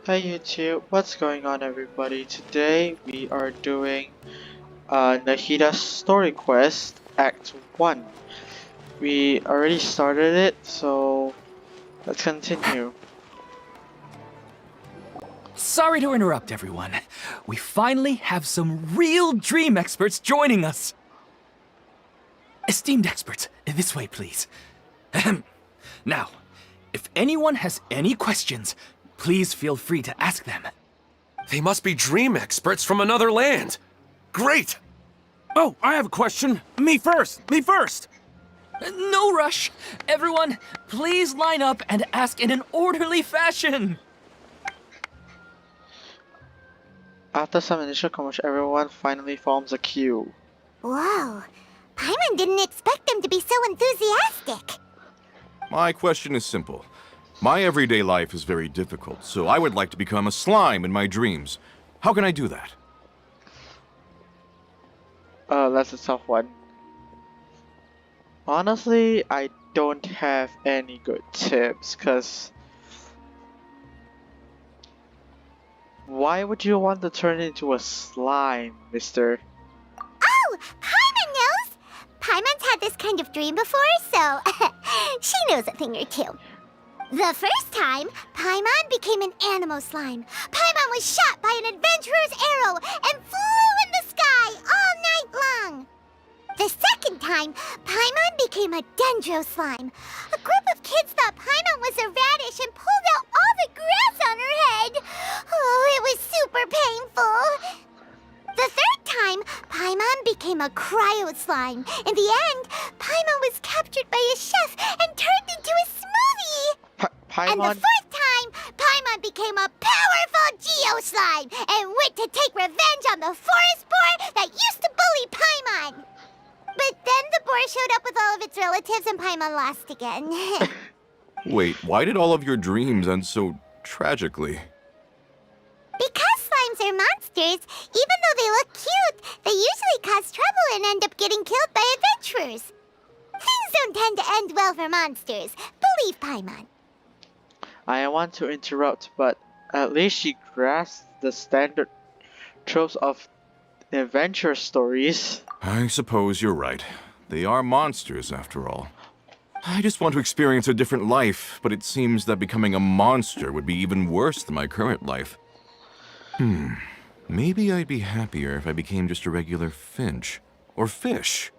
Hey YouTube, what's going on everybody? Today we are doing Nahida's Story Quest Act 1. We already started it, so let's continue. Sorry to interrupt, everyone. We finally have some real dream experts joining us. Esteemed experts, this way, please. Ahem. Now, if anyone has any questions, please feel free to ask them. They must be dream experts from another land. Great! Oh, I have a question. Me first! Me first! No rush. Everyone, please line up and ask in an orderly fashion. After some initial commotion, everyone finally forms a queue. Whoa, Paimon didn't expect them to be so enthusiastic. My question is simple. My everyday life is very difficult, so I would like to become a slime in my dreams. How can I do that? That's a tough one. Honestly, I don't have any good tips, cause why would you want to turn into a slime, mister? Oh, Paimon knows! Paimon's had this kind of dream before, so she knows a thing or two. The first time, Paimon became an animal slime. Paimon was shot by an adventurer's arrow and flew in the sky all night long. The second time, Paimon became a dendro slime. A group of kids thought Paimon was a radish and pulled out all the grass on her head. Oh, it was super painful. The third time, Paimon became a cryo slime. In the end, Paimon was captured by a chef and turned into a smoothie. And the Paimon? fourth time, Paimon became a powerful Geo slime and went to take revenge on the forest boar that used to bully Paimon. But then the boar showed up with all of its relatives and Paimon lost again. Wait, why did all of your dreams end so tragically? Because slimes are monsters, even though they look cute, they usually cause trouble and end up getting killed by adventurers. Things don't tend to end well for monsters. Believe Paimon. I want to interrupt, but at least she grasped the standard tropes of adventure stories. I suppose you're right. They are monsters, after all. I just want to experience a different life, but it seems that becoming a monster would be even worse than my current life. Maybe I'd be happier if I became just a regular finch. Or fish.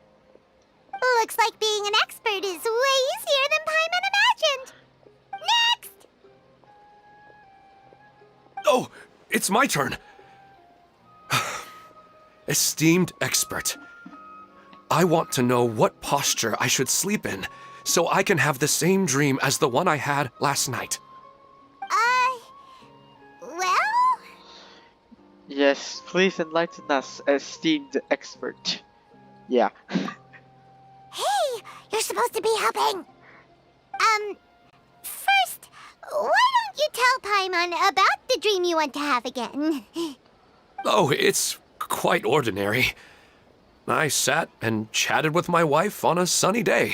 Looks like being an expert is way easier than Paimon imagined. Next! Oh, it's my turn. Esteemed expert, I want to know what posture I should sleep in so I can have the same dream as the one I had last night. Well? Yes, please enlighten us, esteemed expert. Yeah. Hey, you're supposed to be helping. First, why don't you tell Paimon about the dream you want to have again? Oh, it's quite ordinary. I sat and chatted with my wife on a sunny day,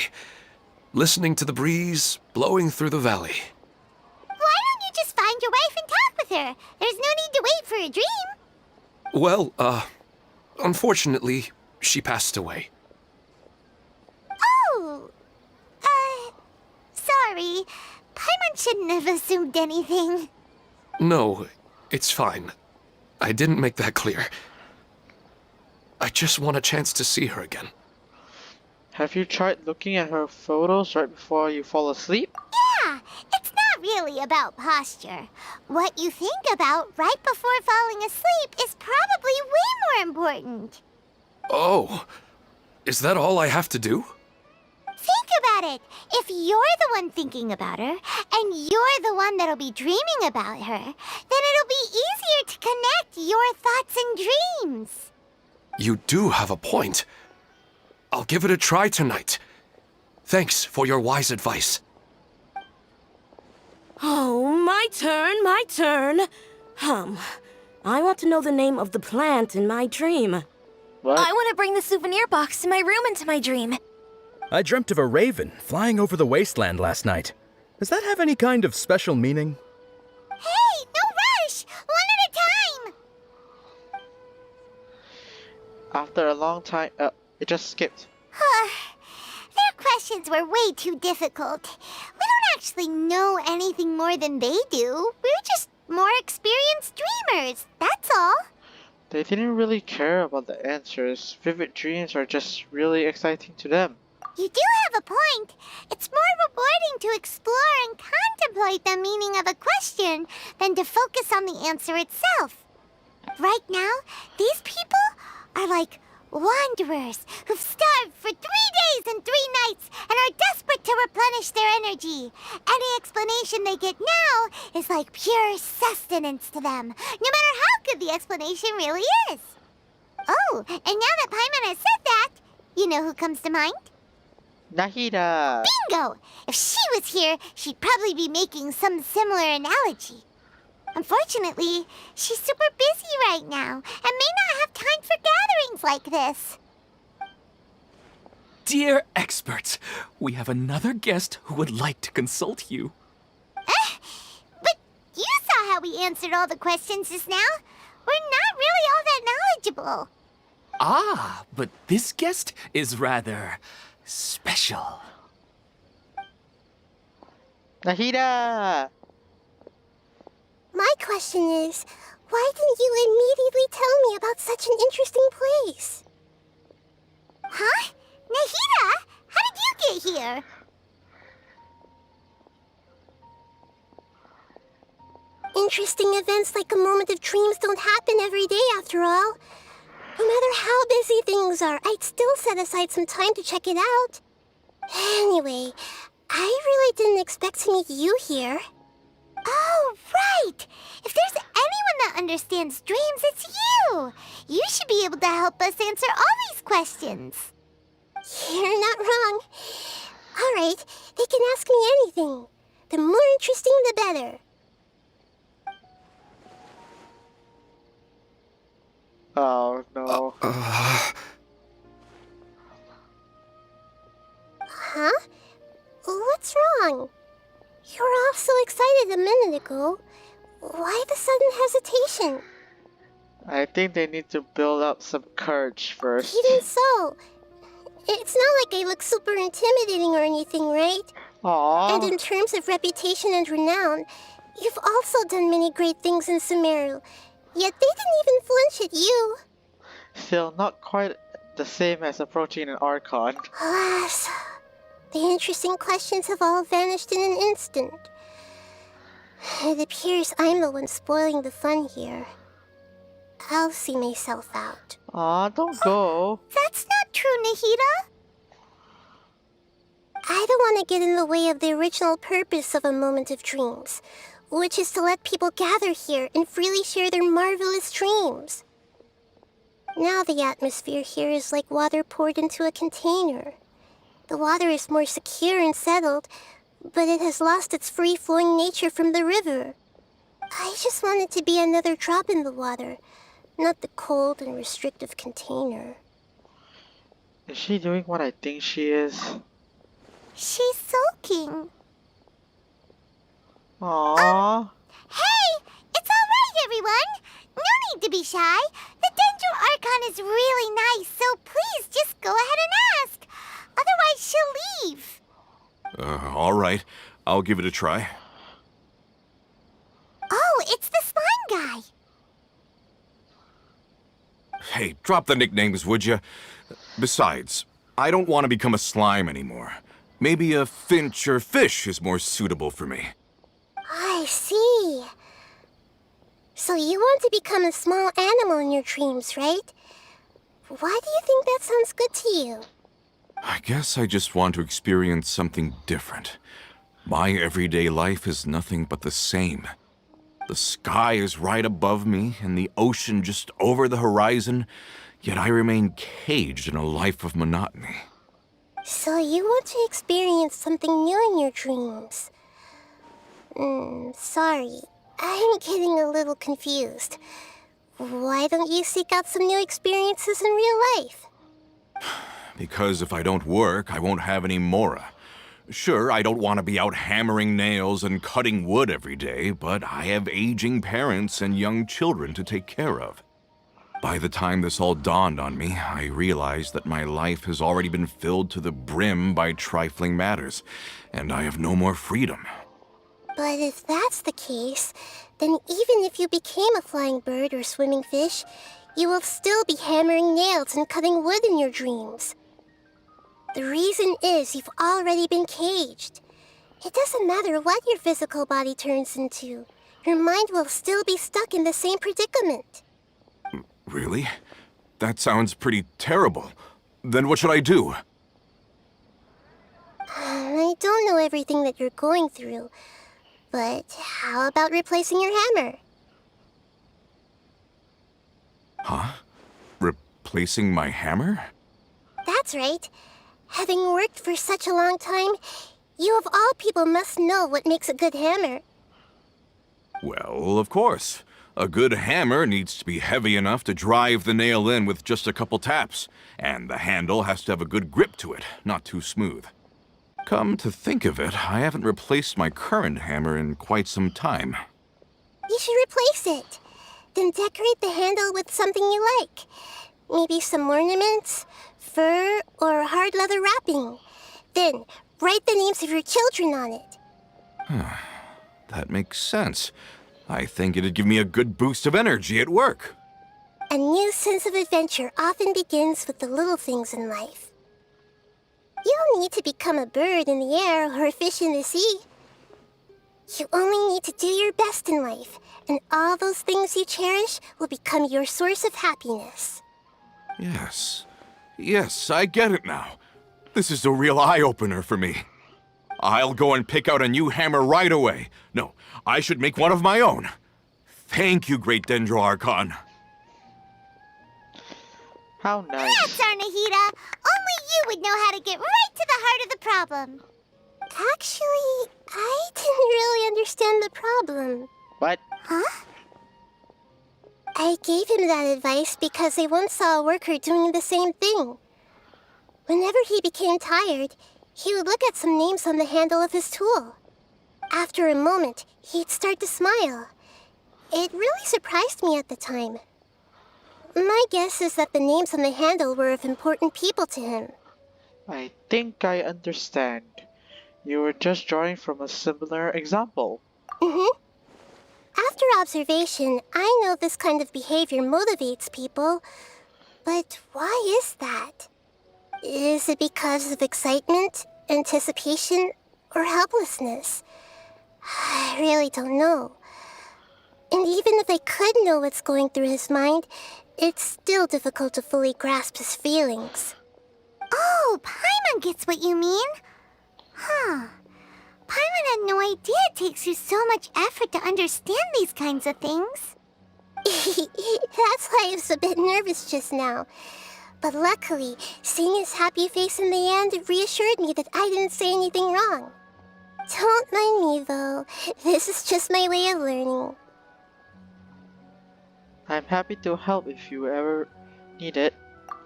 listening to the breeze blowing through the valley. Why don't you just find your wife and talk with her? There's no need to wait for a dream. Well, unfortunately, she passed away. Oh, sorry. Paimon shouldn't have assumed anything. No, it's fine. I didn't make that clear. I just want a chance to see her again. Have you tried looking at her photos right before you fall asleep? Yeah, it's not really about posture. What you think about right before falling asleep is probably way more important. Oh, is that all I have to do? Think about it. If you're the one thinking about her, and you're the one that'll be dreaming about her, then it'll be easier to connect your thoughts and dreams. You do have a point. I'll give it a try tonight. Thanks for your wise advice. Oh, my turn. I want to know the name of the plant in my dream. What? I want to bring the souvenir box to my room into my dream. I dreamt of a raven flying over the wasteland last night. Does that have any kind of special meaning? Hey, no After a long time, it just skipped. Their questions were way too difficult. We don't actually know anything more than they do. We're just more experienced dreamers, that's all. They didn't really care about the answers. Vivid dreams are just really exciting to them. You do have a point. It's more rewarding to explore and contemplate the meaning of a question than to focus on the answer itself. Right now, these people are like wanderers who've starved for 3 days and 3 nights and are desperate to replenish their energy. Any explanation they get now is like pure sustenance to them, no matter how good the explanation really is. Oh, and now that Paimon has said that, you know who comes to mind? Nahida! Bingo! If she was here, she'd probably be making some similar analogy. Unfortunately, she's super busy right now and may not have time for gatherings like this. Dear experts, we have another guest who would like to consult you. But you saw how we answered all the questions just now. We're not really all that knowledgeable. Ah, but this guest is rather special. Nahida! My question is, why didn't you immediately tell me about such an interesting place? Huh? Nahida? How did you get here? Interesting events like a moment of dreams don't happen every day after all. No matter how busy things are, I'd still set aside some time to check it out. Anyway, I really didn't expect to meet you here. Oh, right! If there's anyone that understands dreams, it's you! You should be able to help us answer all these questions. You're not wrong. All right, they can ask me anything. The more interesting, the better. Oh no. Huh? What's wrong? You were all so excited a minute ago. Why the sudden hesitation? I think they need to build up some courage first. Even so, it's not like I look super intimidating or anything, right? Aww. And in terms of reputation and renown, you've also done many great things in Sumeru. Yet they didn't even flinch at you. Still not quite the same as approaching an Archon. Alas, the interesting questions have all vanished in an instant. It appears I'm the one spoiling the fun here. I'll see myself out. Aw, don't go. That's not true, Nahida. I don't want to get in the way of the original purpose of a moment of dreams, which is to let people gather here and freely share their marvelous dreams. Now the atmosphere here is like water poured into a container. The water is more secure and settled, but it has lost its free-flowing nature from the river. I just want it to be another drop in the water, not the cold and restrictive container. Is she doing what I think she is? She's sulking. Aww. Hey! It's all right, everyone! No need to be shy. The Dendro Archon is really nice, so please just go ahead and ask. Otherwise, she'll leave. All right. I'll give it a try. Oh, it's the slime guy. Hey, drop the nicknames, would you? Besides, I don't want to become a slime anymore. Maybe a finch or fish is more suitable for me. I see. So you want to become a small animal in your dreams, right? Why do you think that sounds good to you? I guess I just want to experience something different. My everyday life is nothing but the same. The sky is right above me and the ocean just over the horizon, yet I remain caged in a life of monotony. So you want to experience something new in your dreams? Sorry. I'm getting a little confused. Why don't you seek out some new experiences in real life? Because if I don't work, I won't have any mora. Sure, I don't want to be out hammering nails and cutting wood every day, but I have aging parents and young children to take care of. By the time this all dawned on me, I realized that my life has already been filled to the brim by trifling matters, and I have no more freedom. But if that's the case, then even if you became a flying bird or swimming fish, you will still be hammering nails and cutting wood in your dreams. The reason is you've already been caged. It doesn't matter what your physical body turns into. Your mind will still be stuck in the same predicament. Really? That sounds pretty terrible. Then what should I do? I don't know everything that you're going through, but how about replacing your hammer? Huh? Replacing my hammer? That's right. Having worked for such a long time, you of all people must know what makes a good hammer. Well, of course. A good hammer needs to be heavy enough to drive the nail in with just a couple taps, and the handle has to have a good grip to it, not too smooth. Come to think of it, I haven't replaced my current hammer in quite some time. You should replace it. Then decorate the handle with something you like. Maybe some ornaments, fur, or hard leather wrapping. Then write the names of your children on it. That makes sense. I think it'd give me a good boost of energy at work. A new sense of adventure often begins with the little things in life. You don't need to become a bird in the air or a fish in the sea. You only need to do your best in life, and all those things you cherish will become your source of happiness. Yes, I get it now. This is a real eye-opener for me. I'll go and pick out a new hammer right away. No, I should make one of my own. Thank you, Great Dendro Archon. How nice. That's our Nahida! Only you would know how to get right to the heart of the problem. Actually, I didn't really understand the problem. What? Huh? I gave him that advice because I once saw a worker doing the same thing. Whenever he became tired, he would look at some names on the handle of his tool. After a moment, he'd start to smile. It really surprised me at the time. My guess is that the names on the handle were of important people to him. I think I understand. You were just drawing from a similar example. After observation, I know this kind of behavior motivates people. But why is that? Is it because of excitement, anticipation, or helplessness? I really don't know. And even if I could know what's going through his mind, it's still difficult to fully grasp his feelings. Oh, Paimon gets what you mean. Huh. Paimon had no idea it takes you so much effort to understand these kinds of things. That's why I was a bit nervous just now. But luckily, seeing his happy face in the end reassured me that I didn't say anything wrong. Don't mind me, though. This is just my way of learning. I'm happy to help if you ever need it.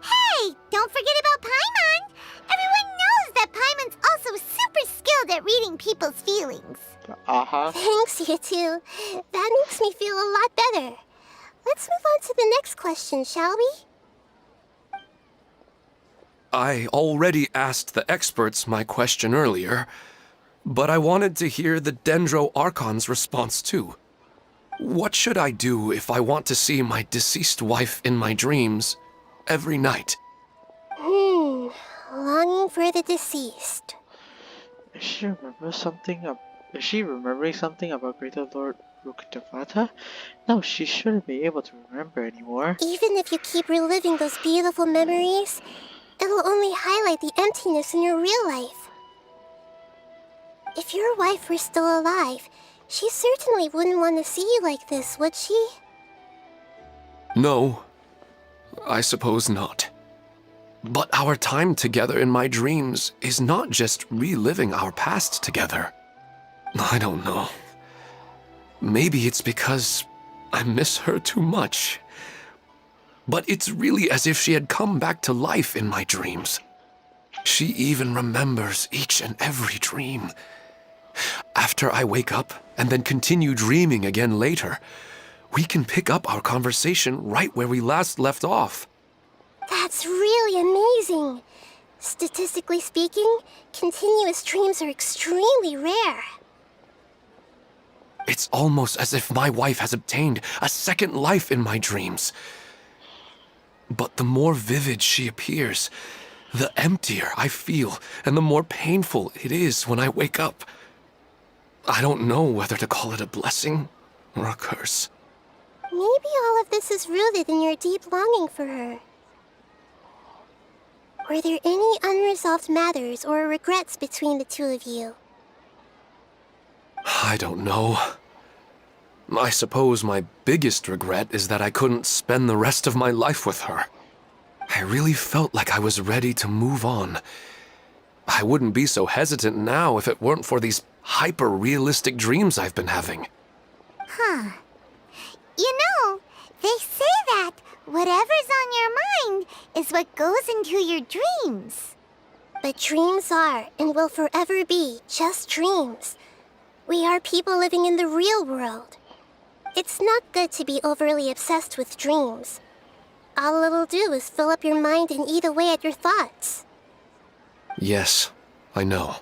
Hey, don't forget about Paimon! Everyone knows that Paimon's also super skilled at reading people's feelings. Uh-huh. Thanks, you two. That makes me feel a lot better. Let's move on to the next question, shall we? I already asked the experts my question earlier, but I wanted to hear the Dendro Archon's response too. What should I do if I want to see my deceased wife in my dreams every night? Longing for the deceased. Is she remembering something about Greater Lord Rukkhadevata? No, she shouldn't be able to remember anymore. Even if you keep reliving those beautiful memories, it'll only highlight the emptiness in your real life. If your wife were still alive, she certainly wouldn't want to see you like this, would she? No, I suppose not. But our time together in my dreams is not just reliving our past together. I don't know. Maybe it's because I miss her too much. But it's really as if she had come back to life in my dreams. She even remembers each and every dream. After I wake up and then continue dreaming again later, we can pick up our conversation right where we last left off. That's really amazing. Statistically speaking, continuous dreams are extremely rare. It's almost as if my wife has obtained a second life in my dreams. But the more vivid she appears, the emptier I feel, and the more painful it is when I wake up. I don't know whether to call it a blessing or a curse. Maybe all of this is rooted in your deep longing for her. Were there any unresolved matters or regrets between the two of you? I don't know. I suppose my biggest regret is that I couldn't spend the rest of my life with her. I really felt like I was ready to move on. I wouldn't be so hesitant now if it weren't for these hyper-realistic dreams I've been having. Huh. You know, they say that whatever's on your mind is what goes into your dreams. But dreams are and will forever be just dreams. We are people living in the real world. It's not good to be overly obsessed with dreams. All it'll do is fill up your mind and eat away at your thoughts. Yes, I know.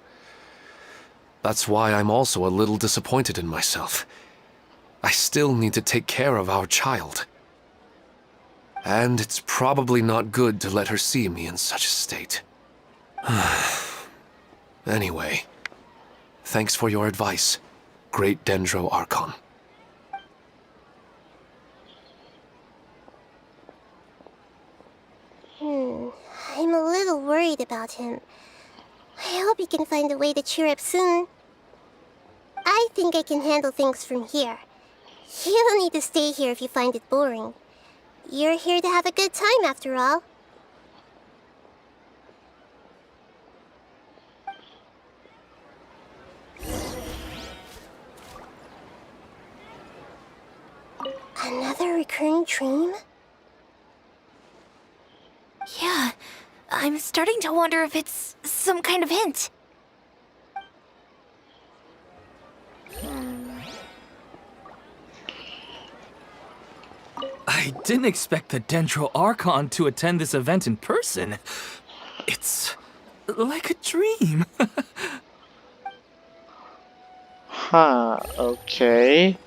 That's why I'm also a little disappointed in myself. I still need to take care of our child. And it's probably not good to let her see me in such a state. Anyway, thanks for your advice, Great Dendro Archon. I'm a little worried about him. I hope he can find a way to cheer up soon. I think I can handle things from here. You don't need to stay here if you find it boring. You're here to have a good time, after all. Another recurring dream? Yeah, I'm starting to wonder if it's some kind of hint. I didn't expect the Dendro Archon to attend this event in person. It's like a dream. Huh, okay.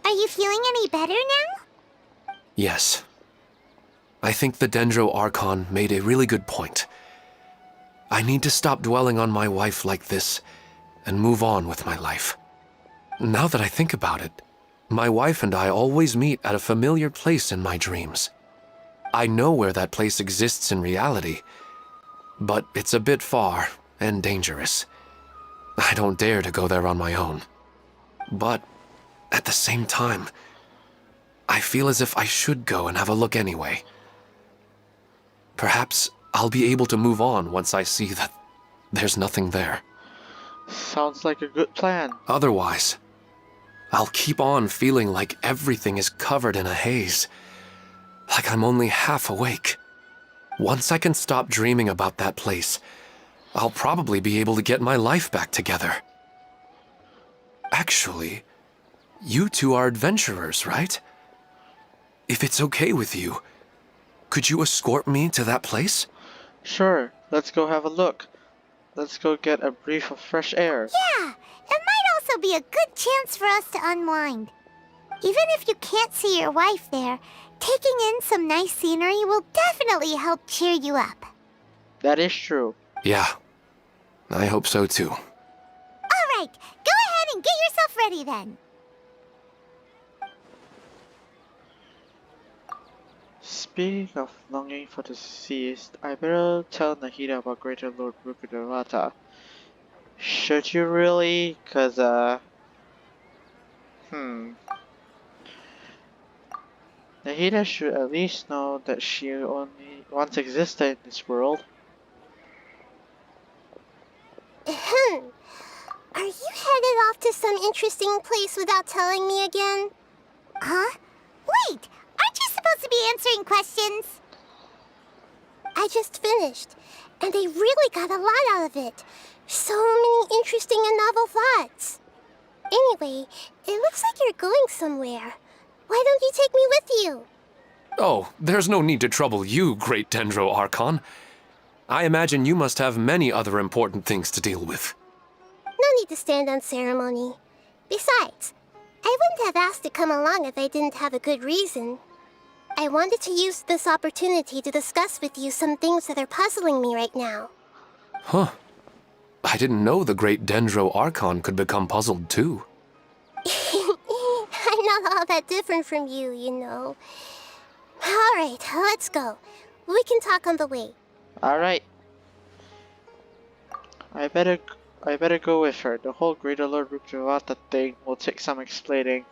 Are you feeling any better now? Yes. I think the Dendro Archon made a really good point. I need to stop dwelling on my wife like this and move on with my life. Now that I think about it, my wife and I always meet at a familiar place in my dreams. I know where that place exists in reality, but it's a bit far and dangerous. I don't dare to go there on my own. But at the same time, I feel as if I should go and have a look anyway. Perhaps I'll be able to move on once I see that there's nothing there. Sounds like a good plan. Otherwise, I'll keep on feeling like everything is covered in a haze. Like I'm only half awake. Once I can stop dreaming about that place, I'll probably be able to get my life back together. Actually, you two are adventurers, right? If it's okay with you, could you escort me to that place? Sure, let's go have a look. Let's go get a breath of fresh air. Yeah, it might also be a good chance for us to unwind. Even if you can't see your wife there, taking in some nice scenery will definitely help cheer you up. That is true. Yeah, I hope so too. Alright, go ahead and get yourself ready then. Speaking of longing for the deceased, I better tell Nahida about Greater Lord Rukudavata. Should you really? Cause Nahida should at least know that she only once existed in this world. Ahem. Are you headed off to some interesting place without telling me again? Huh? Wait! Aren't you supposed to be answering questions? I just finished, and I really got a lot out of it. So many interesting and novel thoughts. Anyway, it looks like you're going somewhere. Why don't you take me with you? Oh, there's no need to trouble you, Great Dendro Archon. I imagine you must have many other important things to deal with. No need to stand on ceremony. Besides, I wouldn't have asked to come along if I didn't have a good reason. I wanted to use this opportunity to discuss with you some things that are puzzling me right now. Huh. I didn't know the Great Dendro Archon could become puzzled too. I'm not all that different from you, you know. Alright, let's go. We can talk on the way. Alright. I better go with her. The whole Greater Lord Rukjavata thing will take some explaining.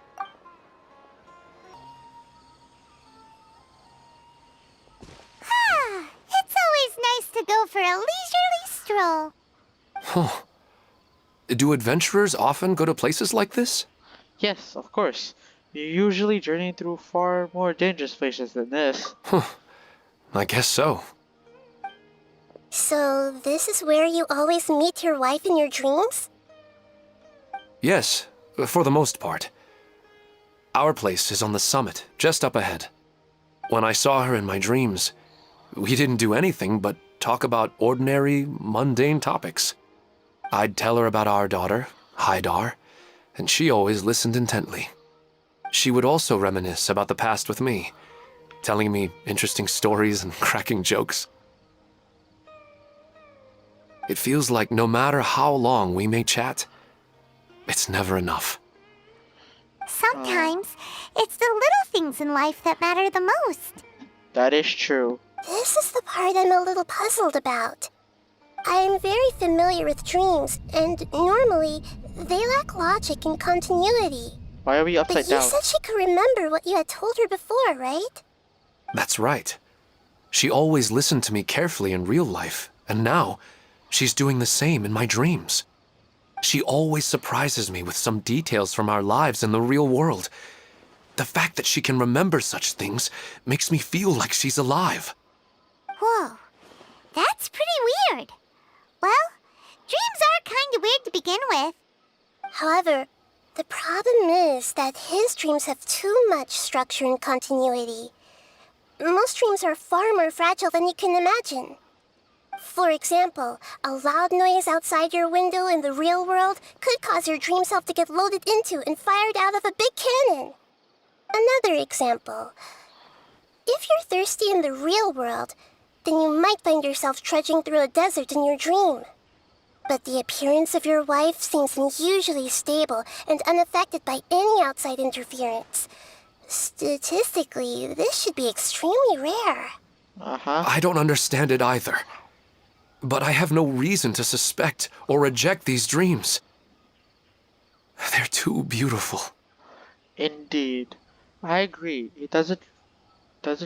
It's always nice to go for a leisurely stroll. Huh. Do adventurers often go to places like this? Yes, of course. You usually journey through far more dangerous places than this. Huh. I guess so. So, this is where you always meet your wife in your dreams? Yes, for the most part. Our place is on the summit, just up ahead. When I saw her in my dreams, we didn't do anything but talk about ordinary, mundane topics. I'd tell her about our daughter, Haidar, and she always listened intently. She would also reminisce about the past with me, telling me interesting stories and cracking jokes. It feels like no matter how long we may chat, it's never enough. Sometimes, it's the little things in life that matter the most. That is true. This is the part I'm a little puzzled about. I am very familiar with dreams, and normally, they lack logic and continuity. Why are we But upside you down? said she could remember what you had told her before, right? That's right. She always listened to me carefully in real life, and now she's doing the same in my dreams. She always surprises me with some details from our lives in the real world. The fact that she can remember such things makes me feel like she's alive. Whoa, that's pretty weird. Well, dreams are kind of weird to begin with. However, the problem is that his dreams have too much structure and continuity. Most dreams are far more fragile than you can imagine. For example, a loud noise outside your window in the real world could cause your dream self to get loaded into and fired out of a big cannon. Another example. If you're thirsty in the real world, then you might find yourself trudging through a desert in your dream. But the appearance of your wife seems unusually stable and unaffected by any outside interference. Statistically, this should be extremely rare. Uh-huh. I don't understand it either. But I have no reason to suspect or reject these dreams. They're too beautiful. Indeed. I agree. It doesn't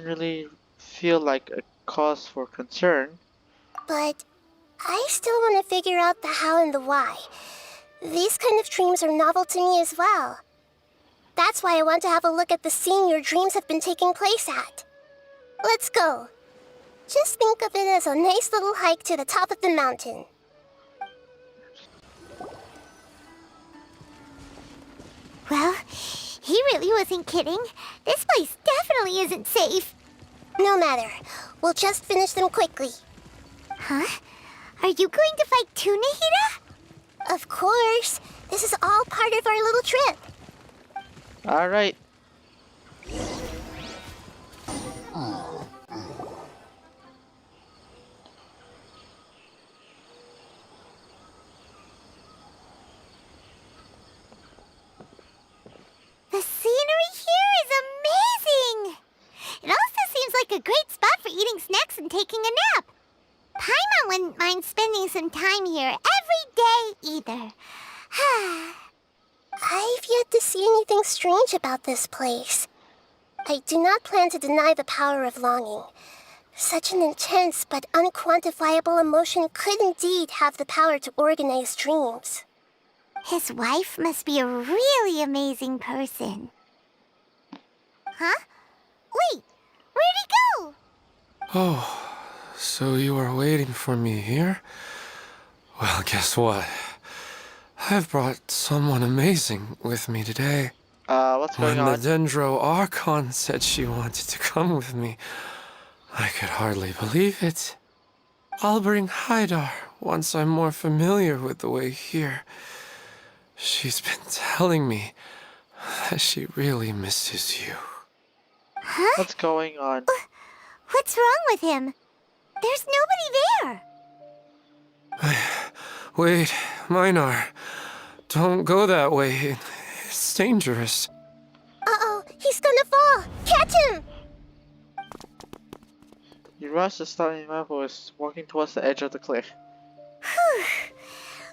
really feel like a cause for concern. But I still want to figure out the how and the why. These kind of dreams are novel to me as well. That's why I want to have a look at the scene your dreams have been taking place at. Let's go. Just think of it as a nice little hike to the top of the mountain. Well, he really wasn't kidding. This place definitely isn't safe. No matter. We'll just finish them quickly. Huh? Are you going to fight too, Nahida? Of course. This is all part of our little trip. Alright. The scenery here is amazing! It also seems like a great spot for eating snacks and taking a nap. Paimon wouldn't mind spending some time here every day either. I've yet to see anything strange about this place. I do not plan to deny the power of longing. Such an intense but unquantifiable emotion could indeed have the power to organize dreams. His wife must be a really amazing person. Huh? Wait, where'd he go? Oh, so you are waiting for me here? Well, guess what? I've brought someone amazing with me today. What's going When the on? Dendro Archon said she wanted to come with me, I could hardly believe it. I'll bring Haidar once I'm more familiar with the way here. She's been telling me that she really misses you. Huh? What's going on? What's wrong with him? There's nobody there. Wait, Minar. Don't go that way. It's dangerous. Uh-oh, he's gonna fall. Catch him! You rushed the starting man who was walking towards the edge of the cliff. Whew.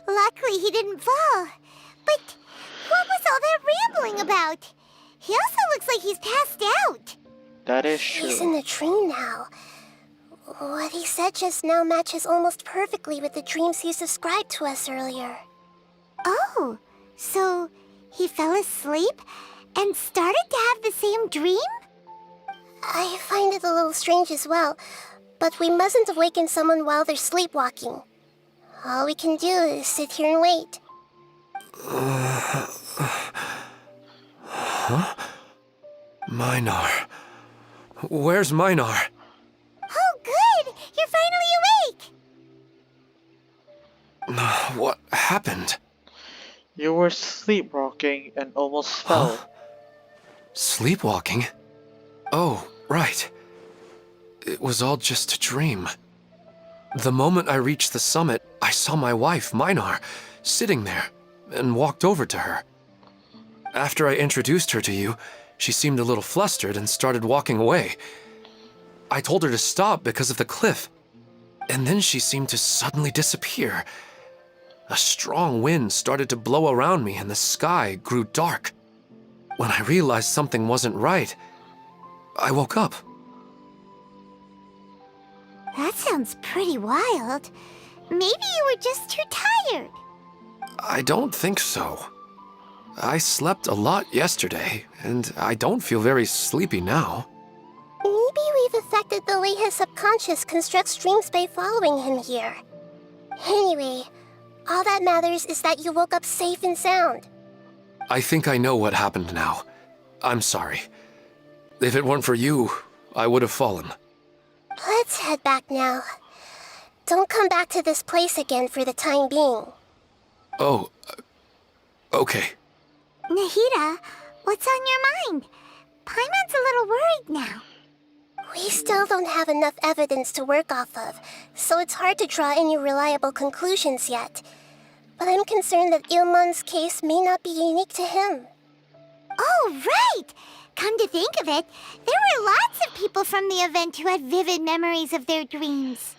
Luckily he didn't fall. But what was all that rambling about? He also looks like he's passed out. That is He's in true. the dream now. What he said just now matches almost perfectly with the dreams he's described to us earlier. Oh, so he fell asleep and started to have the same dream? I find it a little strange as well, but we mustn't awaken someone while they're sleepwalking. All we can do is sit here and wait. Huh? Minar. Where's Minar? Oh, good! You're finally awake! What happened? You were sleepwalking and almost fell. Huh? Sleepwalking? Oh, right. It was all just a dream. The moment I reached the summit, I saw my wife, Minar, sitting there, and walked over to her. After I introduced her to you, she seemed a little flustered and started walking away. I told her to stop because of the cliff, and then she seemed to suddenly disappear. A strong wind started to blow around me and the sky grew dark. When I realized something wasn't right, I woke up. That sounds pretty wild. Maybe you were just too tired. I don't think so. I slept a lot yesterday, and I don't feel very sleepy now. Maybe we've affected the way his subconscious constructs dreams by following him here. Anyway, all that matters is that you woke up safe and sound. I think I know what happened now. I'm sorry. If it weren't for you, I would have fallen. Let's head back now. Don't come back to this place again for the time being. Oh, okay. Nahida, what's on your mind? Paimon's a little worried now. We still don't have enough evidence to work off of, so it's hard to draw any reliable conclusions yet. But I'm concerned that Ilmon's case may not be unique to him. Oh, right! Come to think of it, there were lots of people from the event who had vivid memories of their dreams.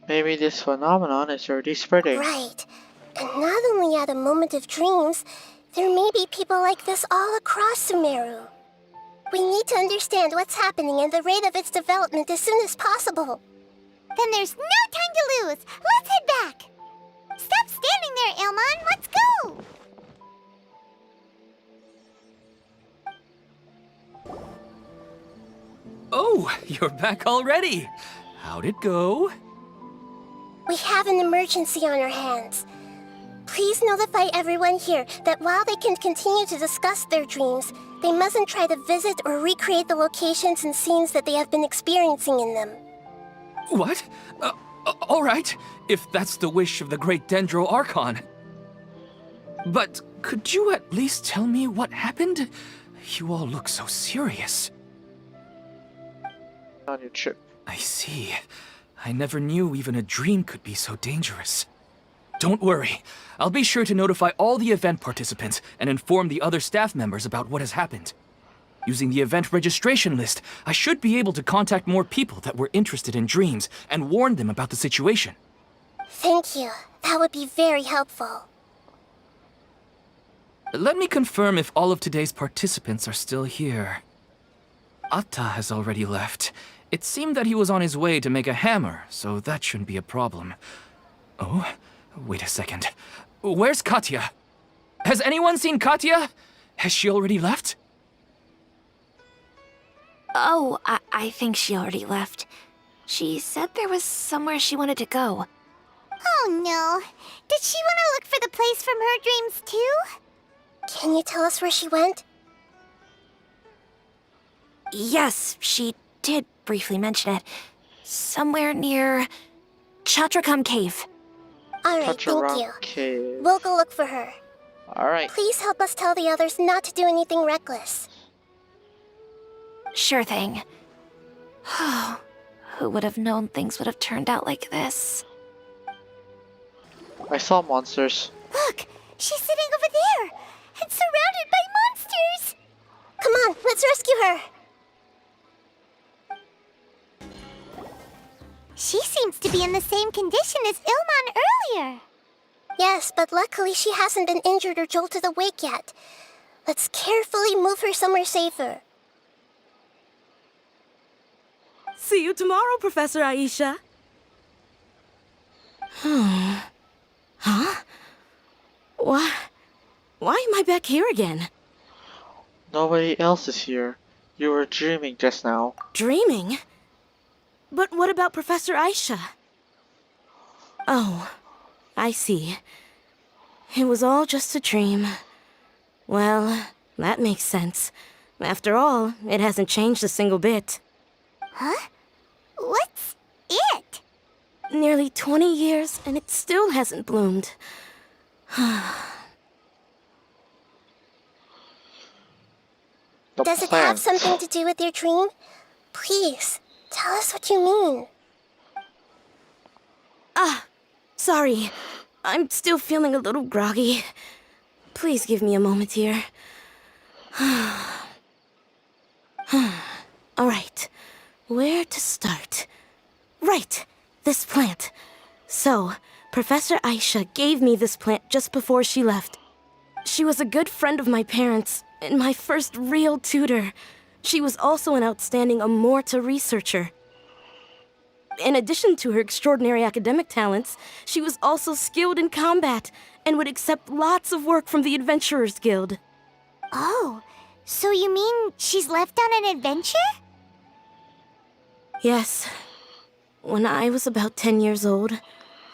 Maybe this phenomenon is already spreading. Right. And not only at a moment of dreams, there may be people like this all across Sumeru. We need to understand what's happening and the rate of its development as soon as possible. Then there's no time to lose. Let's head back. Stop standing there, Ilmon. Let's go. Oh, you're back already. How'd it go? We have an emergency on our hands. Please notify everyone here that while they can continue to discuss their dreams, they mustn't try to visit or recreate the locations and scenes that they have been experiencing in them. What? All right, if that's the wish of the great Dendro Archon. But could you at least tell me what happened? You all look so serious. On your trip. I see. I never knew even a dream could be so dangerous. Don't worry. I'll be sure to notify all the event participants and inform the other staff members about what has happened. Using the event registration list, I should be able to contact more people that were interested in dreams and warn them about the situation. Thank you. That would be very helpful. Let me confirm if all of today's participants are still here. Atta has already left. It seemed that he was on his way to make a hammer, so that shouldn't be a problem. Oh, wait a second. Where's Katya? Has anyone seen Katya? Has she already left? Oh, I think she already left. She said there was somewhere she wanted to go. Oh no. Did she want to look for the place from her dreams too? Can you tell us where she went? Yes, she did briefly mention it. Somewhere near Chatrakam Cave. Alright, Touch thank around you. cave. We'll go look for her. Alright. Please help us tell the others not to do anything reckless. Sure thing. Who would have known things would have turned out like this? I saw monsters. Look! She's sitting over there! And surrounded by monsters! Come on, let's rescue her! She seems to be in the same condition as Ilman earlier. Yes, but luckily she hasn't been injured or jolted awake yet. Let's carefully move her somewhere safer. See you tomorrow, Professor Aisha. Huh? Why am I back here again? Nobody else is here. You were dreaming just now. Dreaming? But what about Professor Aisha? Oh, I see. It was all just a dream. Well, that makes sense. After all, it hasn't changed a single bit. Huh? What's it? Nearly 20 years, and it still hasn't bloomed. The Does it plant. have something to do with your dream? Please, tell us what you mean. Sorry. I'm still feeling a little groggy. Please give me a moment here. Alright. Where to start? Right! This plant. So, Professor Aisha gave me this plant just before she left. She was a good friend of my parents, and my first real tutor. She was also an outstanding Amorta researcher. In addition to her extraordinary academic talents, she was also skilled in combat and would accept lots of work from the Adventurers Guild. Oh, so you mean she's left on an adventure? Yes. When I was about 10 years old,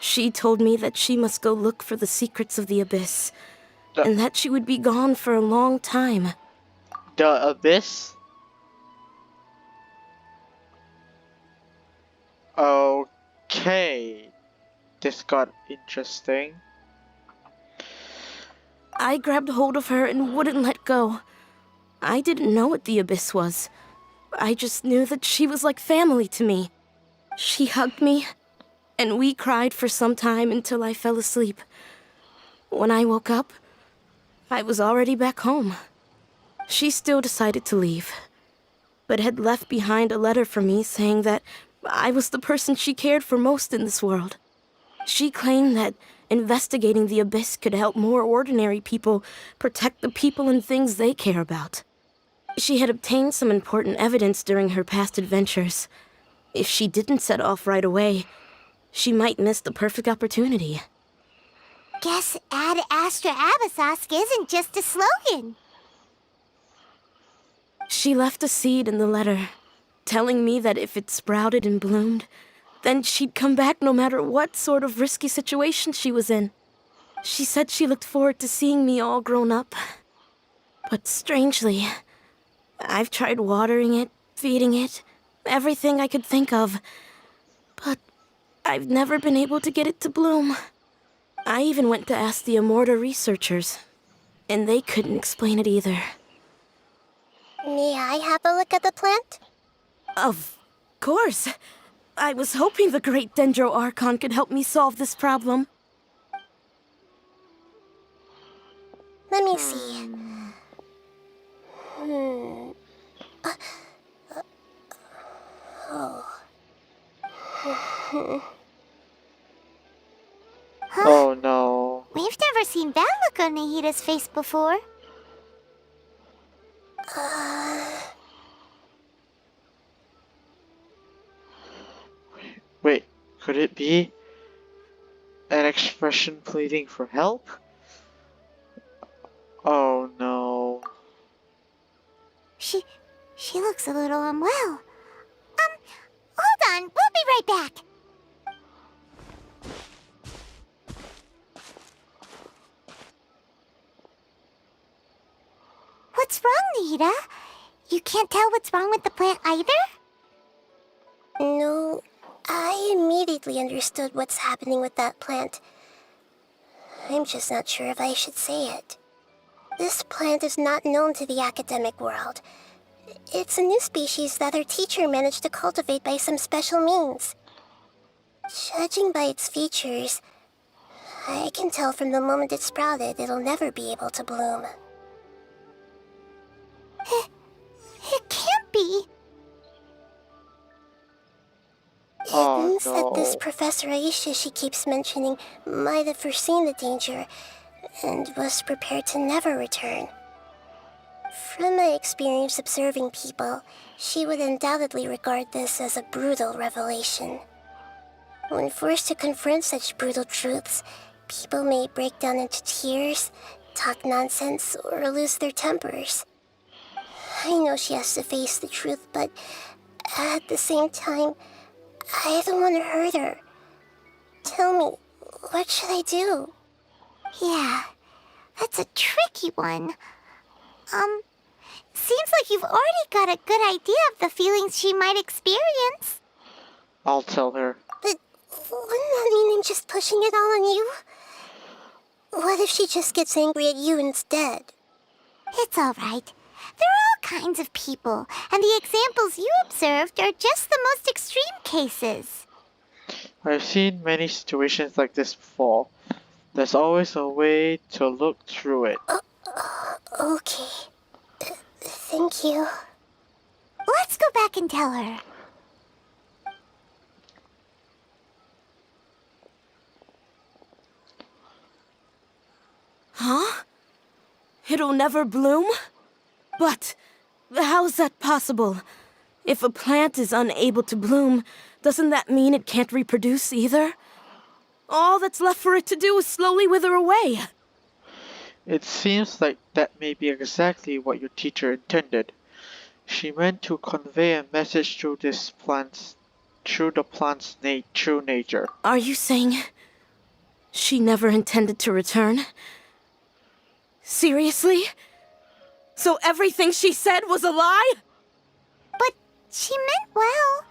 she told me that she must go look for the secrets of the Abyss, and that she would be gone for a long time. The Abyss? Okay. This got interesting. I grabbed hold of her and wouldn't let go. I didn't know what the Abyss was. I just knew that she was like family to me. She hugged me, and we cried for some time until I fell asleep. When I woke up, I was already back home. She still decided to leave, but had left behind a letter for me saying that I was the person she cared for most in this world. She claimed that investigating the Abyss could help more ordinary people protect the people and things they care about. She had obtained some important evidence during her past adventures. If she didn't set off right away, she might miss the perfect opportunity. Guess Ad Astra Abyssosque isn't just a slogan. She left a seed in the letter, telling me that if it sprouted and bloomed, then she'd come back no matter what sort of risky situation she was in. She said she looked forward to seeing me all grown up. But strangely, I've tried watering it, feeding it, everything I could think of. But I've never been able to get it to bloom. I even went to ask the Amorta researchers, and they couldn't explain it either. May I have a look at the plant? Of course. I was hoping the great Dendro Archon could help me solve this problem. Let me see. Oh no. We've never seen that look on Nahida's face before. Wait, could it be an expression pleading for help? Oh no. She looks a little unwell. Hold on, we'll be right back. What's wrong, Nahida? You can't tell what's wrong with the plant either? No, I immediately understood what's happening with that plant. I'm just not sure if I should say it. This plant is not known to the academic world. It's a new species that our teacher managed to cultivate by some special means. Judging by its features, I can tell from the moment it sprouted it'll never be able to bloom. It can't be. Oh, It means that this no. Professor Aisha she keeps mentioning might have foreseen the danger and was prepared to never return. From my experience observing people, she would undoubtedly regard this as a brutal revelation. When forced to confront such brutal truths, people may break down into tears, talk nonsense, or lose their tempers. I know she has to face the truth, but at the same time, I don't want to hurt her. Tell me, what should I do? Yeah, that's a tricky one. Seems like you've already got a good idea of the feelings she might experience. I'll tell her. But wouldn't that mean I'm just pushing it all on you? What if she just gets angry at you instead? It's all right. There are all kinds of people, and the examples you observed are just the most extreme cases. I've seen many situations like this before. There's always a way to look through it. Okay. Thank you. Let's go back and tell her. Huh? It'll never bloom? But how's that possible? If a plant is unable to bloom, doesn't that mean it can't reproduce either? All that's left for it to do is slowly wither away. It seems like that may be exactly what your teacher intended. She meant to convey a message through the plant's true nature. Are you saying she never intended to return? Seriously? So everything she said was a lie? But she meant well.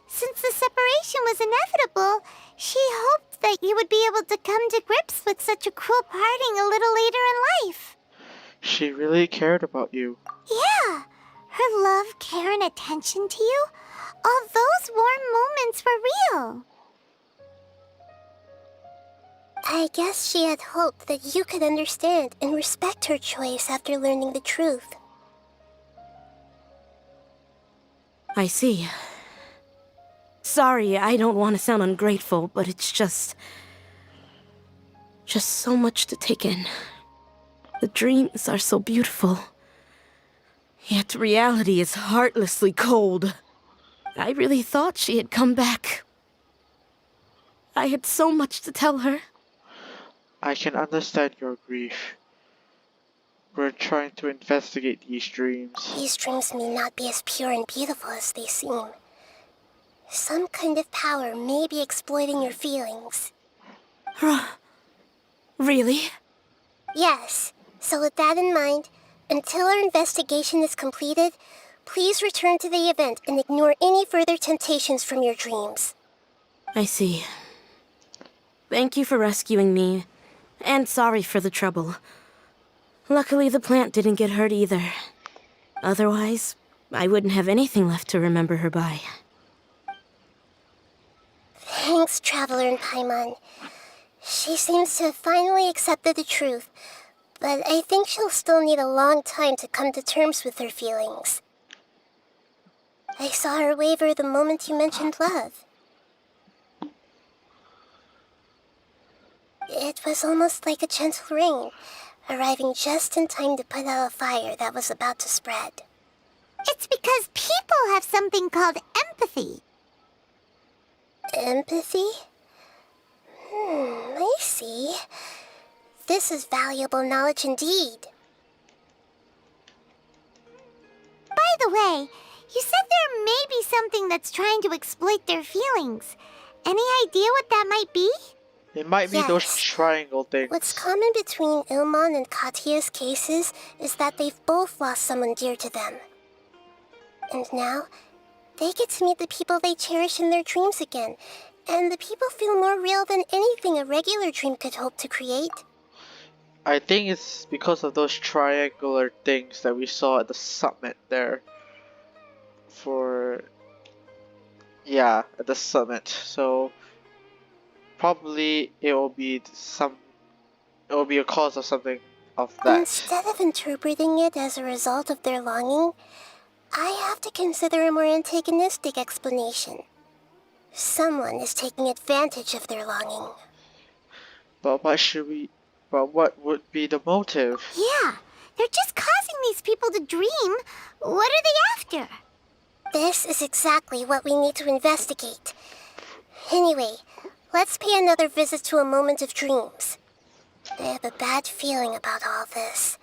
Since the separation was inevitable, she hoped that you would be able to come to grips with such a cruel parting a little later in life. She really cared about you. Yeah, her love, care, and attention to you, all those warm moments were real. I guess she had hoped that you could understand and respect her choice after learning the truth. I see. Sorry, I don't want to sound ungrateful, but it's just so much to take in. The dreams are so beautiful. Yet reality is heartlessly cold. I really thought she had come back. I had so much to tell her. I can understand your grief. We're trying to investigate these dreams. These dreams may not be as pure and beautiful as they seem. Some kind of power may be exploiting your feelings. Really? Yes, so with that in mind, until our investigation is completed, please return to the event and ignore any further temptations from your dreams. I see. Thank you for rescuing me, and sorry for the trouble. Luckily, the plant didn't get hurt either. Otherwise, I wouldn't have anything left to remember her by. Thanks, Traveler and Paimon. She seems to have finally accepted the truth, but I think she'll still need a long time to come to terms with her feelings. I saw her waver the moment you mentioned love. It was almost like a gentle rain, arriving just in time to put out a fire that was about to spread. It's because people have something called empathy. Empathy? I see. This is valuable knowledge indeed. By the way, you said there may be something that's trying to exploit their feelings. Any idea what that might be? It might be those Yes. triangle What's things. common between Ilmon and Katya's cases is that they've both lost someone dear to them. And now, they get to meet the people they cherish in their dreams again, and the people feel more real than anything a regular dream could hope to create. I think it's because of those triangular things that we saw at the summit there. Yeah, at the summit. So probably it will be a cause of something of that. Instead of interpreting it as a result of their longing, I have to consider a more antagonistic explanation. Someone is taking advantage of their longing. But what would be the motive? Yeah, they're just causing these people to dream. What are they after? This is exactly what we need to investigate. Anyway, let's pay another visit to a moment of dreams. I have a bad feeling about all this.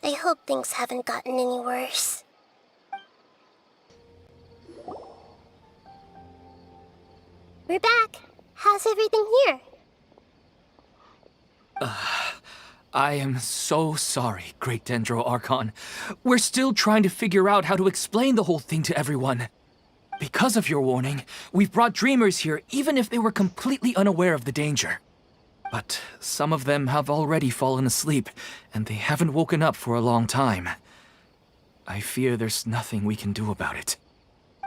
I hope things haven't gotten any worse. We're back. How's everything here? I am so sorry, Great Dendro Archon. We're still trying to figure out how to explain the whole thing to everyone. Because of your warning, we've brought dreamers here even if they were completely unaware of the danger. But some of them have already fallen asleep, and they haven't woken up for a long time. I fear there's nothing we can do about it.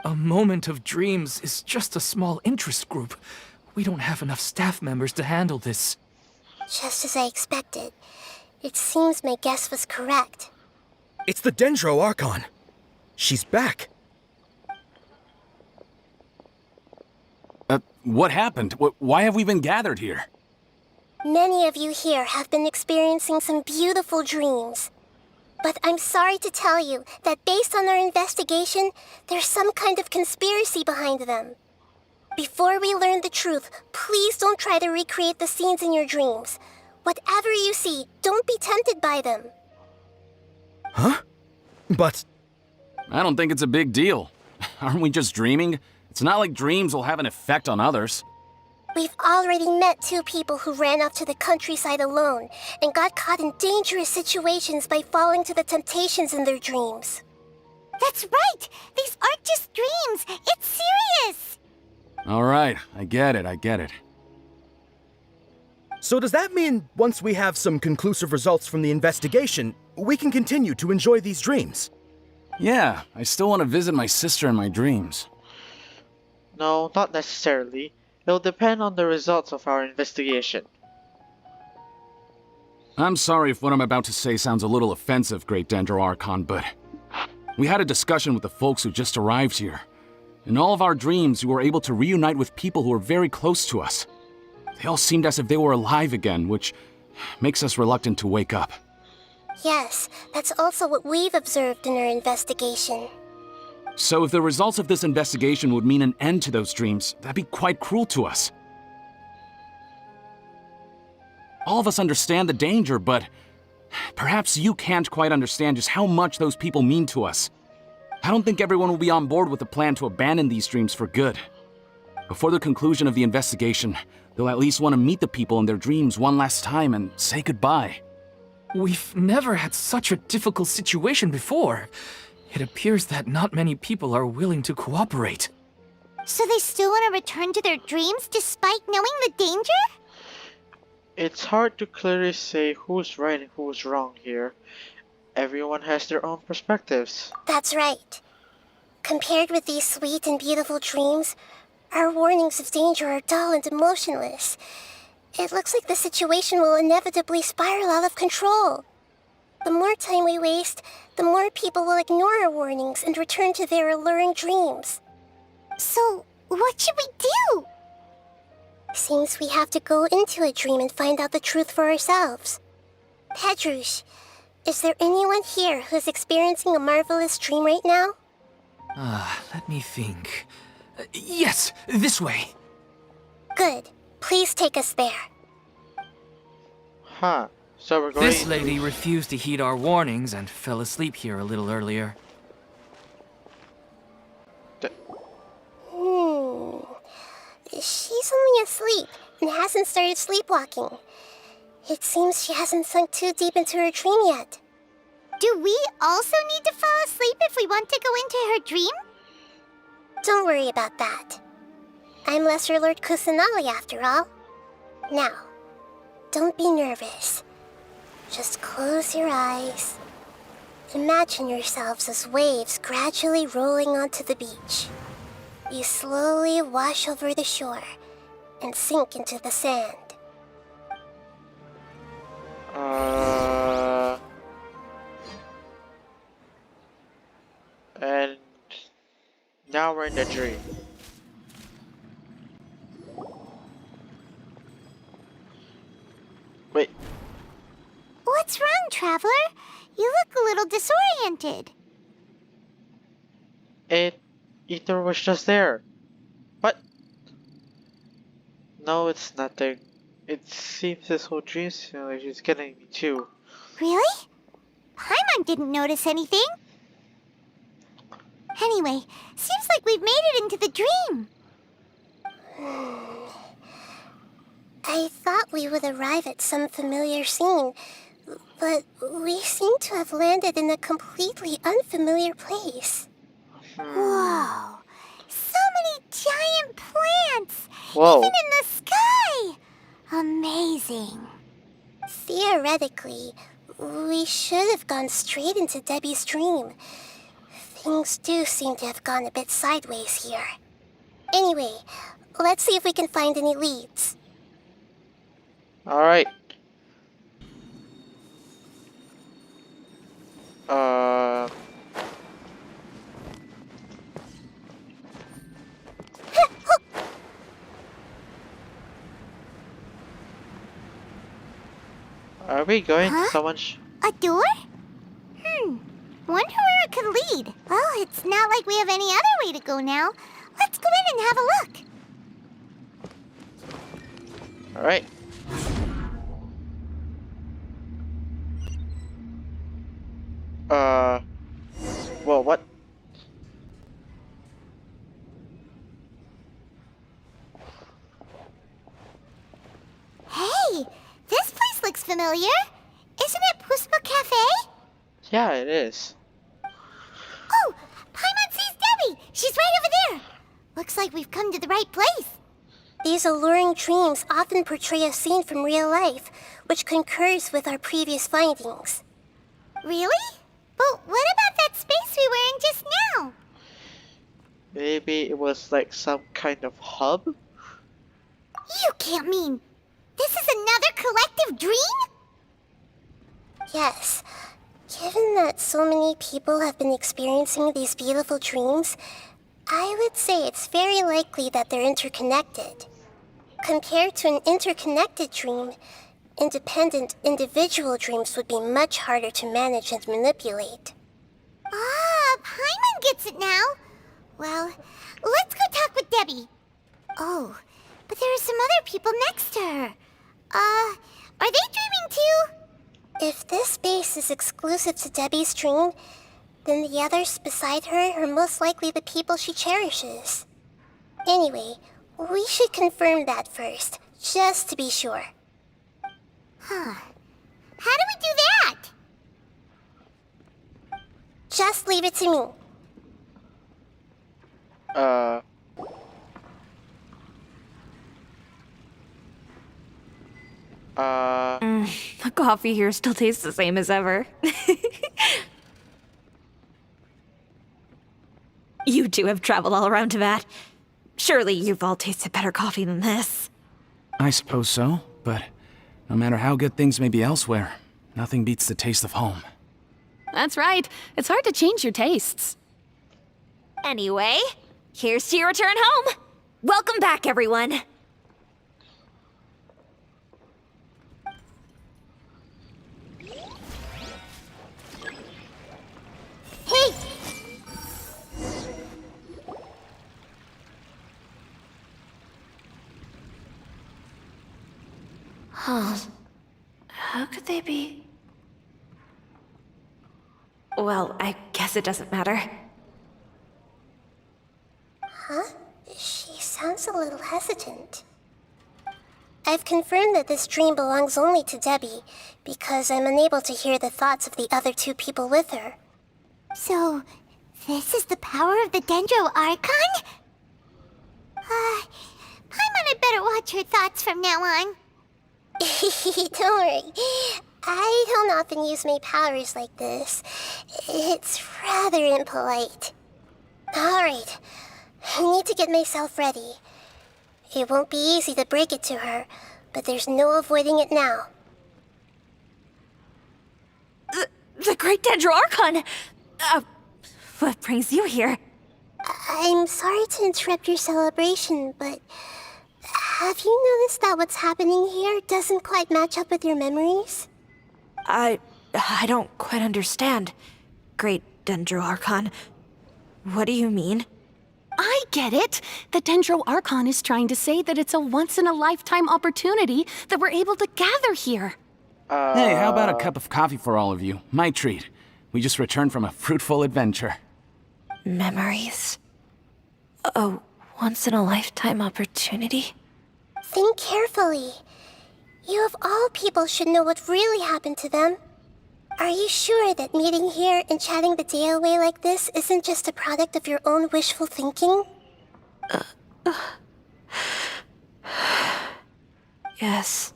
A moment of dreams is just a small interest group. We don't have enough staff members to handle this. Just as I expected. It seems my guess was correct. It's the Dendro Archon. She's back. What happened? Why have we been gathered here? Many of you here have been experiencing some beautiful dreams. But I'm sorry to tell you that based on our investigation, there's some kind of conspiracy behind them. Before we learn the truth, please don't try to recreate the scenes in your dreams. Whatever you see, don't be tempted by them. Huh? But I don't think it's a big deal. Aren't we just dreaming? It's not like dreams will have an effect on others. We've already met two people who ran off to the countryside alone and got caught in dangerous situations by falling to the temptations in their dreams. That's right! These aren't just dreams! It's serious! All right, I get it. so does that mean once we have some conclusive results from the investigation, we can continue to enjoy these dreams? Yeah, I still want to visit my sister in my dreams. No, not necessarily. It'll depend on the results of our investigation. I'm sorry if what I'm about to say sounds a little offensive, Great Dendro Archon, but we had a discussion with the folks who just arrived here. In all of our dreams, we were able to reunite with people who were very close to us. They all seemed as if they were alive again, which makes us reluctant to wake up. Yes, that's also what we've observed in our investigation. So if the results of this investigation would mean an end to those dreams, that'd be quite cruel to us. All of us understand the danger, but perhaps you can't quite understand just how much those people mean to us. I don't think everyone will be on board with the plan to abandon these dreams for good. Before the conclusion of the investigation, they'll at least want to meet the people in their dreams one last time and say goodbye. We've never had such a difficult situation before. It appears that not many people are willing to cooperate. So they still want to return to their dreams despite knowing the danger? It's hard to clearly say who's right and who's wrong here. Everyone has their own perspectives. That's right. Compared with these sweet and beautiful dreams, our warnings of danger are dull and emotionless. It looks like the situation will inevitably spiral out of control. The more time we waste, the more people will ignore our warnings and return to their alluring dreams. So, what should we do? Seems we have to go into a dream and find out the truth for ourselves. Pedrush, is there anyone here who's experiencing a marvelous dream right now? Let me think. Yes, this way. Good. Please take us there. Huh. So we're going... This lady refused to heed our warnings and fell asleep here a little earlier. She's only asleep. and hasn't started sleepwalking. It seems she hasn't sunk too deep into her dream yet. Do we also need to fall asleep if we want to go into her dream? Don't worry about that. I'm Lesser Lord Kusanali after all. Now, don't be nervous. Just close your eyes. Imagine yourselves as waves gradually rolling onto the beach. You slowly wash over the shore and sink into the sand. And now we're in the dream. Wait, What's wrong, Traveler? You look a little disoriented. Ether was just there. What? No, it's nothing. It seems this whole dream simulation is getting me too. Really? Paimon didn't notice anything. Anyway, seems like we've made it into the dream. I thought we would arrive at some familiar scene, but we seem to have landed in a completely unfamiliar place. Whoa! So many giant plants! Whoa. Even in the sky! Amazing. Theoretically, we should have gone straight into Debbie's dream. Things do seem to have gone a bit sideways here. Anyway, let's see if we can find any leads. Alright. Are we going to Huh? someone's... A door? Wonder where it could lead. Well, it's not like we have any other way to go now. Let's go in and have a look. Alright. Well, what? Hey, this place looks familiar. Isn't it Puspa Cafe? Yeah, it is. Oh, Paimon sees Debbie. She's right over there. Looks like we've come to the right place. These alluring dreams often portray a scene from real life, which concurs with our previous findings. Really? But what about that space we were in just now? Maybe it was like some kind of hub? You can't mean this is another collective dream? Yes. Given that so many people have been experiencing these beautiful dreams, I would say it's very likely that they're interconnected. Compared to an interconnected dream, independent individual dreams would be much harder to manage and manipulate. Ah, Paimon gets it now. Well, let's go talk with Debbie. Oh, but there are some other people next to her. Are they dreaming too? If this space is exclusive to Debbie's dream, then the others beside her are most likely the people she cherishes. Anyway, we should confirm that first, just to be sure. Huh. How do we do that? Just leave it to me. The coffee here still tastes the same as ever. You two have traveled all around Tibet. Surely you've all tasted better coffee than this. I suppose so, but no matter how good things may be elsewhere, nothing beats the taste of home. That's right. It's hard to change your tastes. Anyway, here's to your return home. Welcome back, everyone. Hey! Huh. How could they be? Well, I guess it doesn't matter. Huh? She sounds a little hesitant. I've confirmed that this dream belongs only to Debbie, because I'm unable to hear the thoughts of the other two people with her. So, this is the power of the Dendro Archon? Paimon had better watch her thoughts from now on. Don't worry. I don't often use my powers like this. It's rather impolite. Alright, I need to get myself ready. It won't be easy to break it to her, but there's no avoiding it now. The Great Dendro Archon! What brings you here? I'm sorry to interrupt your celebration, but have you noticed that what's happening here doesn't quite match up with your memories? I don't quite understand. Great Dendro Archon. What do you mean? I get it. The Dendro Archon is trying to say that it's a once-in-a-lifetime opportunity that we're able to gather here. Hey, how about a cup of coffee for all of you? My treat. We just returned from a fruitful adventure. Memories. A once-in-a-lifetime opportunity? Think carefully. You of all people should know what really happened to them. Are you sure that meeting here and chatting the day away like this isn't just a product of your own wishful thinking? Yes.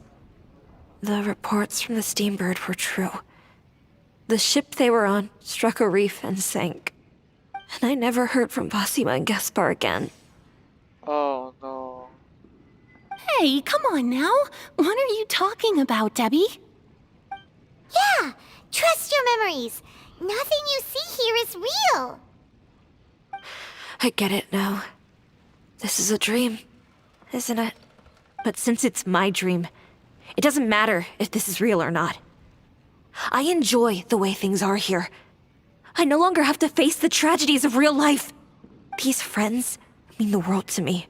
The reports from the Steambird were true. The ship they were on struck a reef and sank. And I never heard from Basima and Gaspar again. Oh no. Hey, come on now. What are you talking about, Debbie? Yeah, trust your memories. Nothing you see here is real. I get it now. This is a dream, isn't it? But since it's my dream, it doesn't matter if this is real or not. I enjoy the way things are here. I no longer have to face the tragedies of real life. These friends mean the world to me.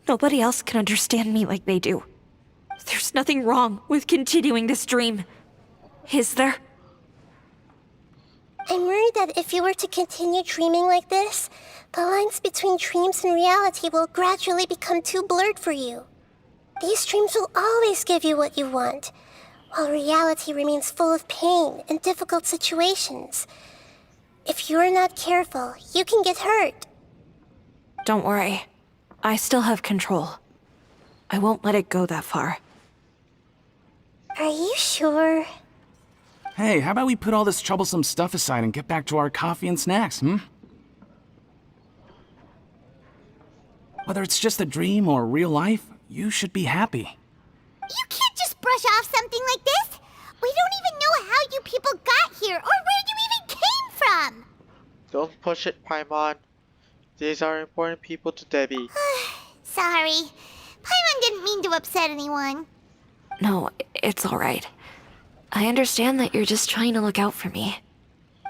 Nobody else can understand me like they do. There's nothing wrong with continuing this dream. Is there? I'm worried that if you were to continue dreaming like this, the lines between dreams and reality will gradually become too blurred for you. These dreams will always give you what you want, while reality remains full of pain and difficult situations. If you're not careful, you can get hurt. Don't worry. I still have control. I won't let it go that far. Are you sure? Hey, how about we put all this troublesome stuff aside and get back to our coffee and snacks, Whether it's just a dream or real life, you should be happy. You can't just brush off something like this. We don't even know how you people got here or where you even came from. Don't push it, Paimon. These are important people to Debbie. Sorry. Paimon didn't mean to upset anyone. No, it's alright. I understand that you're just trying to look out for me.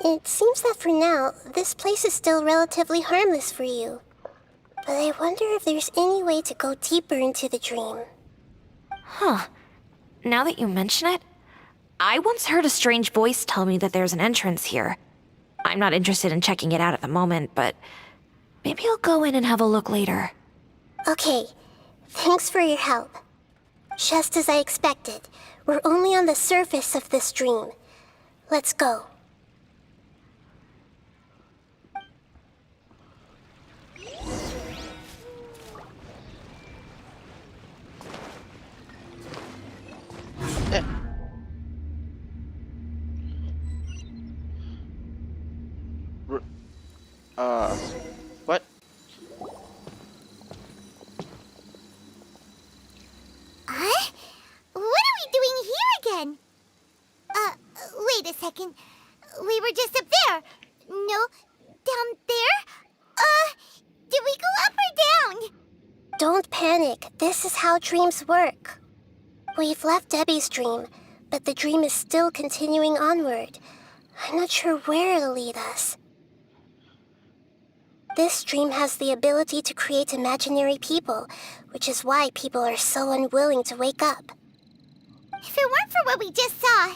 It seems that for now, this place is still relatively harmless for you. But I wonder if there's any way to go deeper into the dream. Huh. Now that you mention it, I once heard a strange voice tell me that there's an entrance here. I'm not interested in checking it out at the moment, but maybe I'll go in and have a look later. Okay, thanks for your help. Just as I expected, we're only on the surface of this dream. Let's go. What? Huh? What are we doing here again? Wait a second. We were just up there. No, down there? Did we go up or down? Don't panic. This is how dreams work. We've left Debbie's dream, but the dream is still continuing onward. I'm not sure where it'll lead us. This dream has the ability to create imaginary people, which is why people are so unwilling to wake up. If it weren't for what we just saw,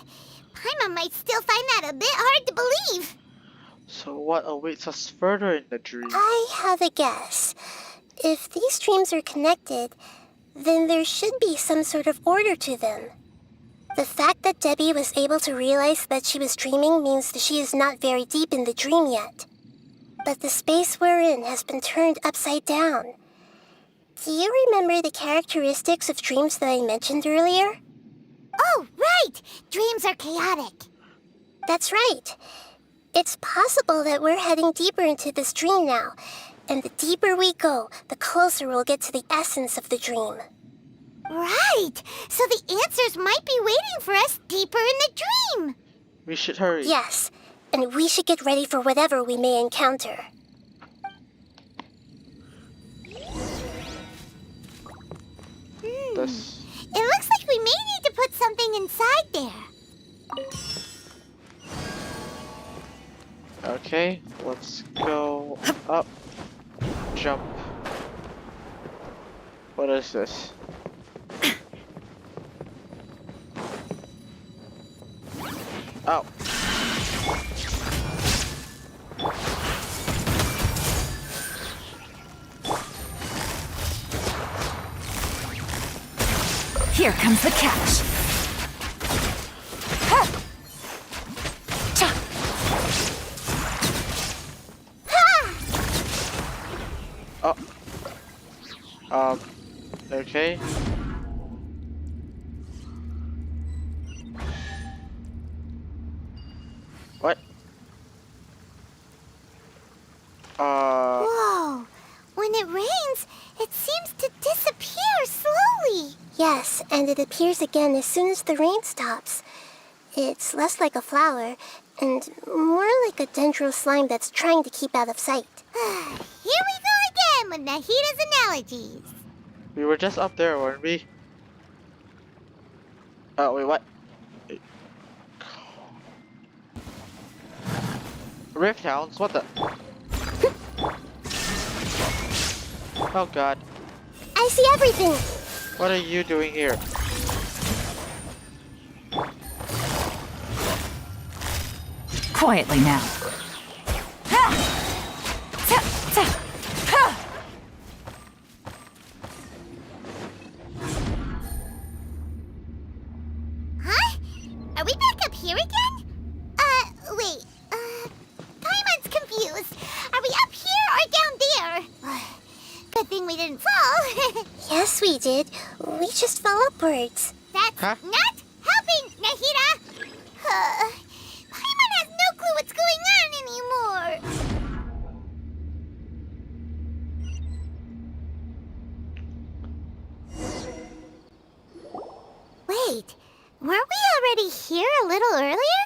Paimon might still find that a bit hard to believe. So what awaits us further in the dream? I have a guess. If these dreams are connected, then there should be some sort of order to them. The fact that Debbie was able to realize that she was dreaming means that she is not very deep in the dream yet. But the space we're in has been turned upside down. Do you remember the characteristics of dreams that I mentioned earlier? Oh, right! Dreams are chaotic. That's right. It's possible that we're heading deeper into this dream now, and the deeper we go, the closer we'll get to the essence of the dream. Right! So the answers might be waiting for us deeper in the dream! We should hurry. Yes, and we should get ready for whatever we may encounter. This. It looks like we may need to put something inside there. Okay, let's go up. Jump. What is this? Oh. Here comes the catch. Oh. Okay. What? Whoa! When it rains, it seems to disappear slowly. Yes, and it appears again as soon as the rain stops. It's less like a flower, and more like a dendro slime that's trying to keep out of sight. Here we go again with Nahida's analogies. We were just up there, weren't we? Oh, wait, what? Rift Hounds? What the? Oh god. I see everything! What are you doing here? Quietly now. Huh? Are we back up here again? Wait. Paimon's confused. Are we up here or down there? Good thing we didn't fall. Yes, we did. We just fell upwards. That's Huh? not helping, Nahida! Paimon has no clue what's going on anymore. Wait, weren't we already here a little earlier?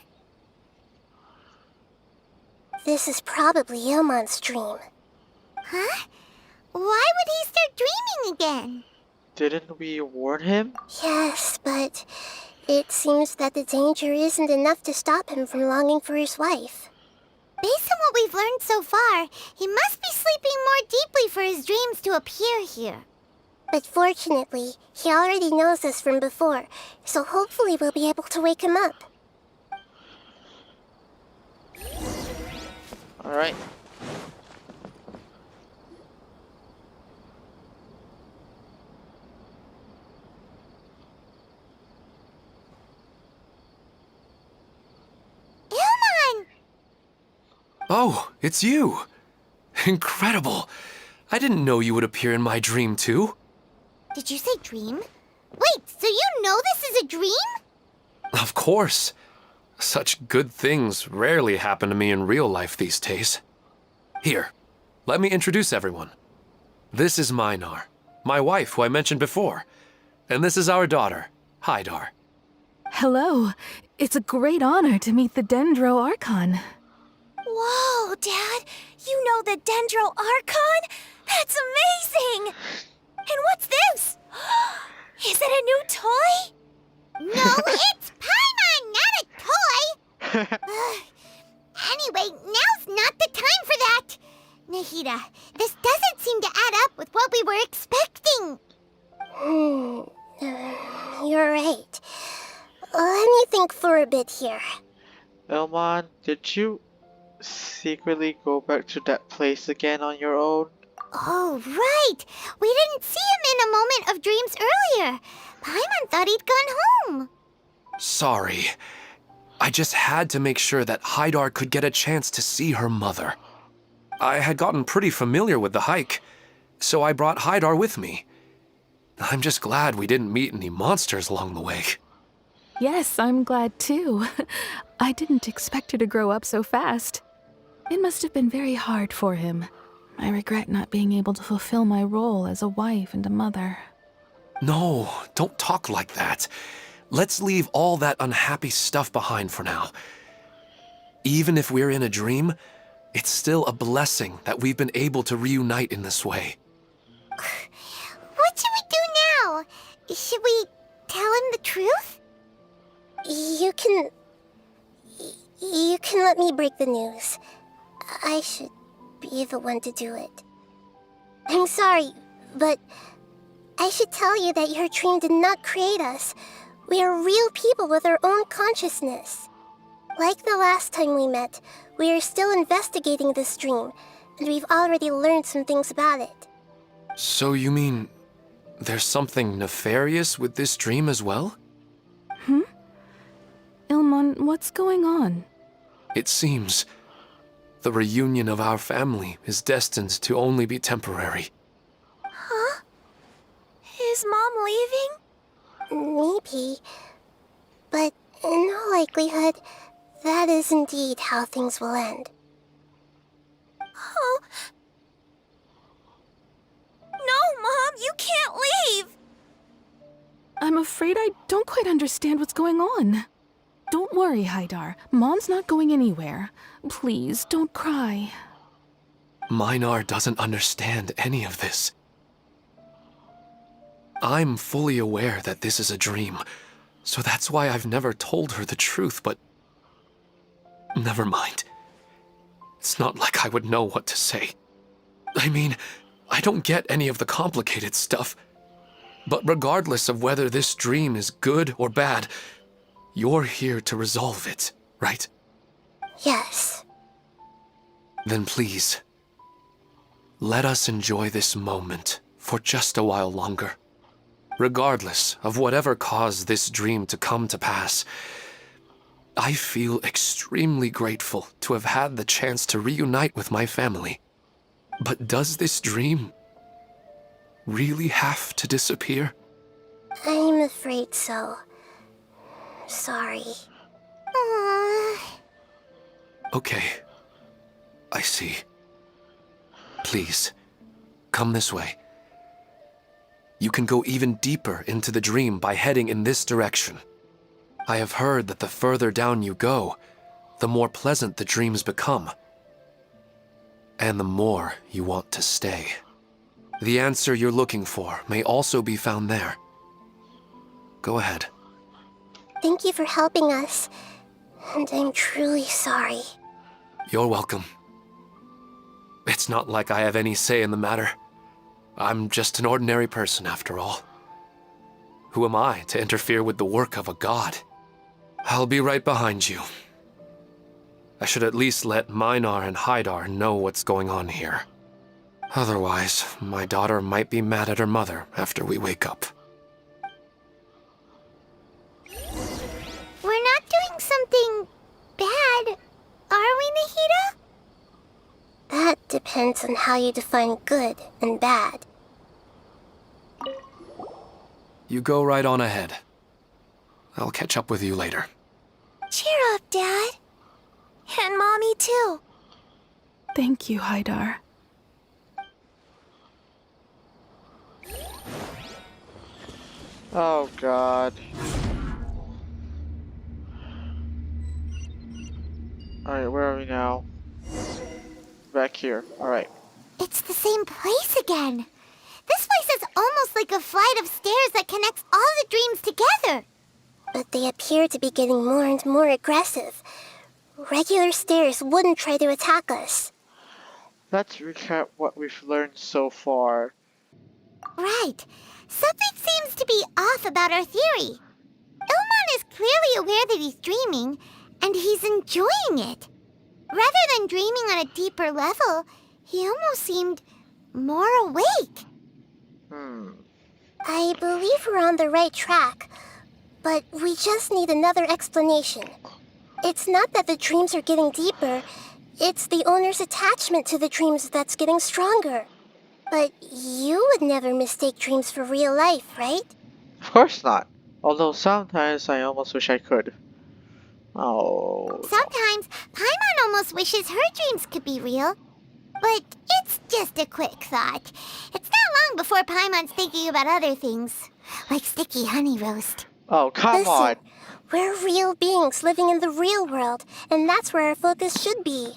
This is probably Ilmon's dream. Huh? Why would he start dreaming again? Didn't we warn him? Yes, but it seems that the danger isn't enough to stop him from longing for his wife. Based on what we've learned so far, he must be sleeping more deeply for his dreams to appear here. But fortunately, he already knows us from before, so hopefully we'll be able to wake him up. Alright. Ilmon! Oh, it's you! Incredible! I didn't know you would appear in my dream, too. Did you say dream? Wait, so you know this is a dream? Of course. Such good things rarely happen to me in real life these days. Here, let me introduce everyone. This is Minar, my wife who I mentioned before. And this is our daughter, Hydar. Hello. It's a great honor to meet the Dendro Archon. Whoa, Dad! You know the Dendro Archon? That's amazing! And what's this? Is it a new toy? No, it's Paimon, not a toy! Anyway, now's not the time for that! Nahida, this doesn't seem to add up with what we were expecting. You're right. Let me think for a bit here. Elmon, did you secretly go back to that place again on your own? Oh, right! We didn't see him in a moment of dreams earlier. Paimon thought he'd gone home. Sorry. I just had to make sure that Haidar could get a chance to see her mother. I had gotten pretty familiar with the hike, so I brought Haidar with me. I'm just glad we didn't meet any monsters along the way. Yes, I'm glad too. I didn't expect her to grow up so fast. It must have been very hard for him. I regret not being able to fulfill my role as a wife and a mother. No, don't talk like that. Let's leave all that unhappy stuff behind for now. Even if we're in a dream, it's still a blessing that we've been able to reunite in this way. What should we do now? Should we tell him the truth? You can let me break the news. I should be the one to do it. I'm sorry, but I should tell you that your dream did not create us. We are real people with our own consciousness. Like the last time we met, we are still investigating this dream, and we've already learned some things about it. So you mean there's something nefarious with this dream as well? Ilmon, what's going on? It seems the reunion of our family is destined to only be temporary. Huh? Is Mom leaving? Maybe. But in all likelihood, that is indeed how things will end. Oh. No, Mom, you can't leave! I'm afraid I don't quite understand what's going on. Don't worry, Haidar. Mom's not going anywhere. Please, don't cry. Minar doesn't understand any of this. I'm fully aware that this is a dream, so that's why I've never told her the truth, but... Never mind. It's not like I would know what to say. I mean, I don't get any of the complicated stuff. But regardless of whether this dream is good or bad, you're here to resolve it, right? Yes. Then please, let us enjoy this moment for just a while longer. Regardless of whatever caused this dream to come to pass, I feel extremely grateful to have had the chance to reunite with my family. But does this dream really have to disappear? I'm afraid so. Sorry. Okay. I see. Please, come this way. You can go even deeper into the dream by heading in this direction. I have heard that the further down you go, the more pleasant the dreams become. And the more you want to stay. The answer you're looking for may also be found there. Go ahead. Thank you for helping us. And I'm truly sorry. You're welcome. It's not like I have any say in the matter. I'm just an ordinary person, after all. Who am I to interfere with the work of a god? I'll be right behind you. I should at least let Minar and Haidar know what's going on here. Otherwise, my daughter might be mad at her mother after we wake up. We're not doing something bad, are we, Nahida? That depends on how you define good and bad. You go right on ahead. I'll catch up with you later. Cheer up, Dad. And Mommy, too. Thank you, Haidar. Oh god. Alright, where are we now? Back here. Alright. It's the same place again. This place is almost like a flight of stairs that connects all the dreams together. But they appear to be getting more and more aggressive. Regular stairs wouldn't try to attack us. Let's recap what we've learned so far. Right. Something seems to be off about our theory. Ilmon is clearly aware that he's dreaming, and he's enjoying it. Rather than dreaming on a deeper level, he almost seemed more awake. I believe we're on the right track, but we just need another explanation. It's not that the dreams are getting deeper, it's the owner's attachment to the dreams that's getting stronger. But you would never mistake dreams for real life, right? Of course not. Although sometimes I almost wish I could. Oh. Sometimes Paimon almost wishes her dreams could be real. But it's just a quick thought. It's not long before Paimon's thinking about other things, like sticky honey roast. Oh, come Listen, on. we're real beings living in the real world, and that's where our focus should be.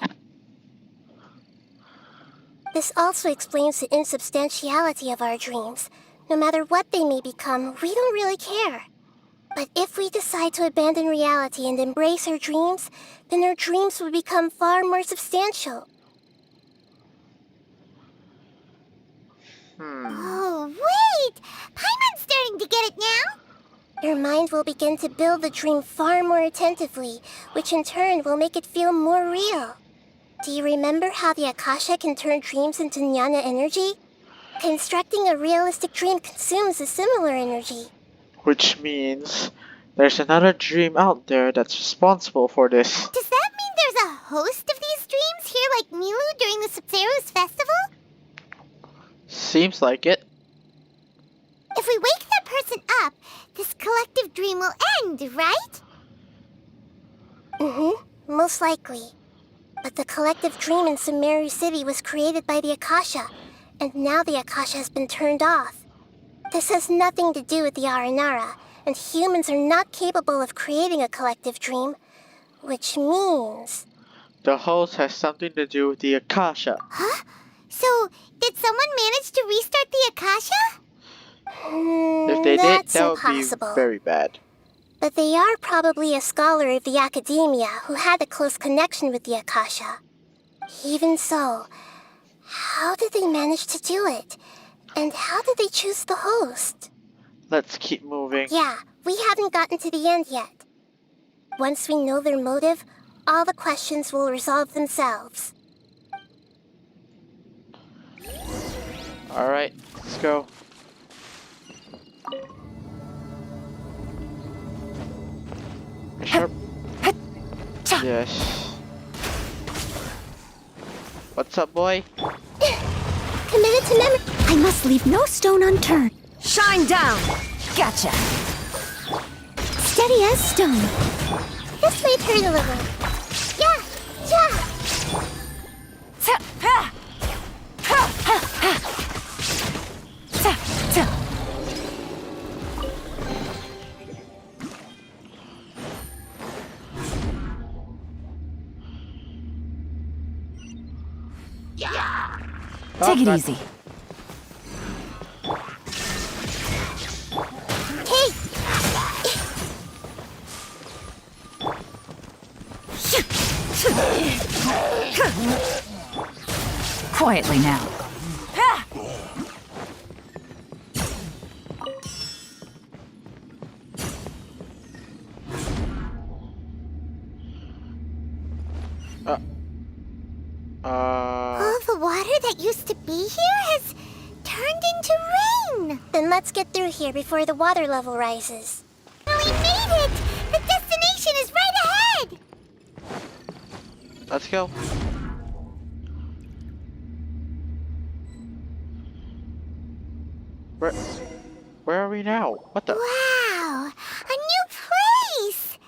This also explains the insubstantiality of our dreams. No matter what they may become, we don't really care. But if we decide to abandon reality and embrace our dreams, then our dreams will become far more substantial. Oh, wait! Paimon's starting to get it now? Your mind will begin to build the dream far more attentively, which in turn will make it feel more real. Do you remember how the Akasha can turn dreams into jnana energy? Constructing a realistic dream consumes a similar energy. Which means there's another dream out there that's responsible for this. Does that mean there's a host of these dreams here like Milu during the Subzerus festival? Seems like it. If we wake that person up, this collective dream will end, right? Most likely. But the collective dream in Sumeru City was created by the Akasha, and now the Akasha has been turned off. This has nothing to do with the Aranara, and humans are not capable of creating a collective dream, which means... The host has something to do with the Akasha. Huh? So, did someone manage to restart the Akasha? If they did, that's that would impossible. be very bad. But they are probably a scholar of the academia who had a close connection with the Akasha. Even so, how did they manage to do it? And how did they choose the host? Let's keep moving. Yeah, we haven't gotten to the end yet. Once we know their motive, all the questions will resolve themselves. Alright, let's go. Sharp. Yes. What's up, boy? Committed to memory. I must leave no stone unturned. Shine down! Gotcha. Steady as stone. This might hurt a little. Yeah, yeah. Take it God. easy. Hey, Quietly now. All the water that used to be here has turned into rain. then let's get through here before the water level rises. We made it! The destination is right ahead! Let's go. Where are we now? What the? Wow! A new place!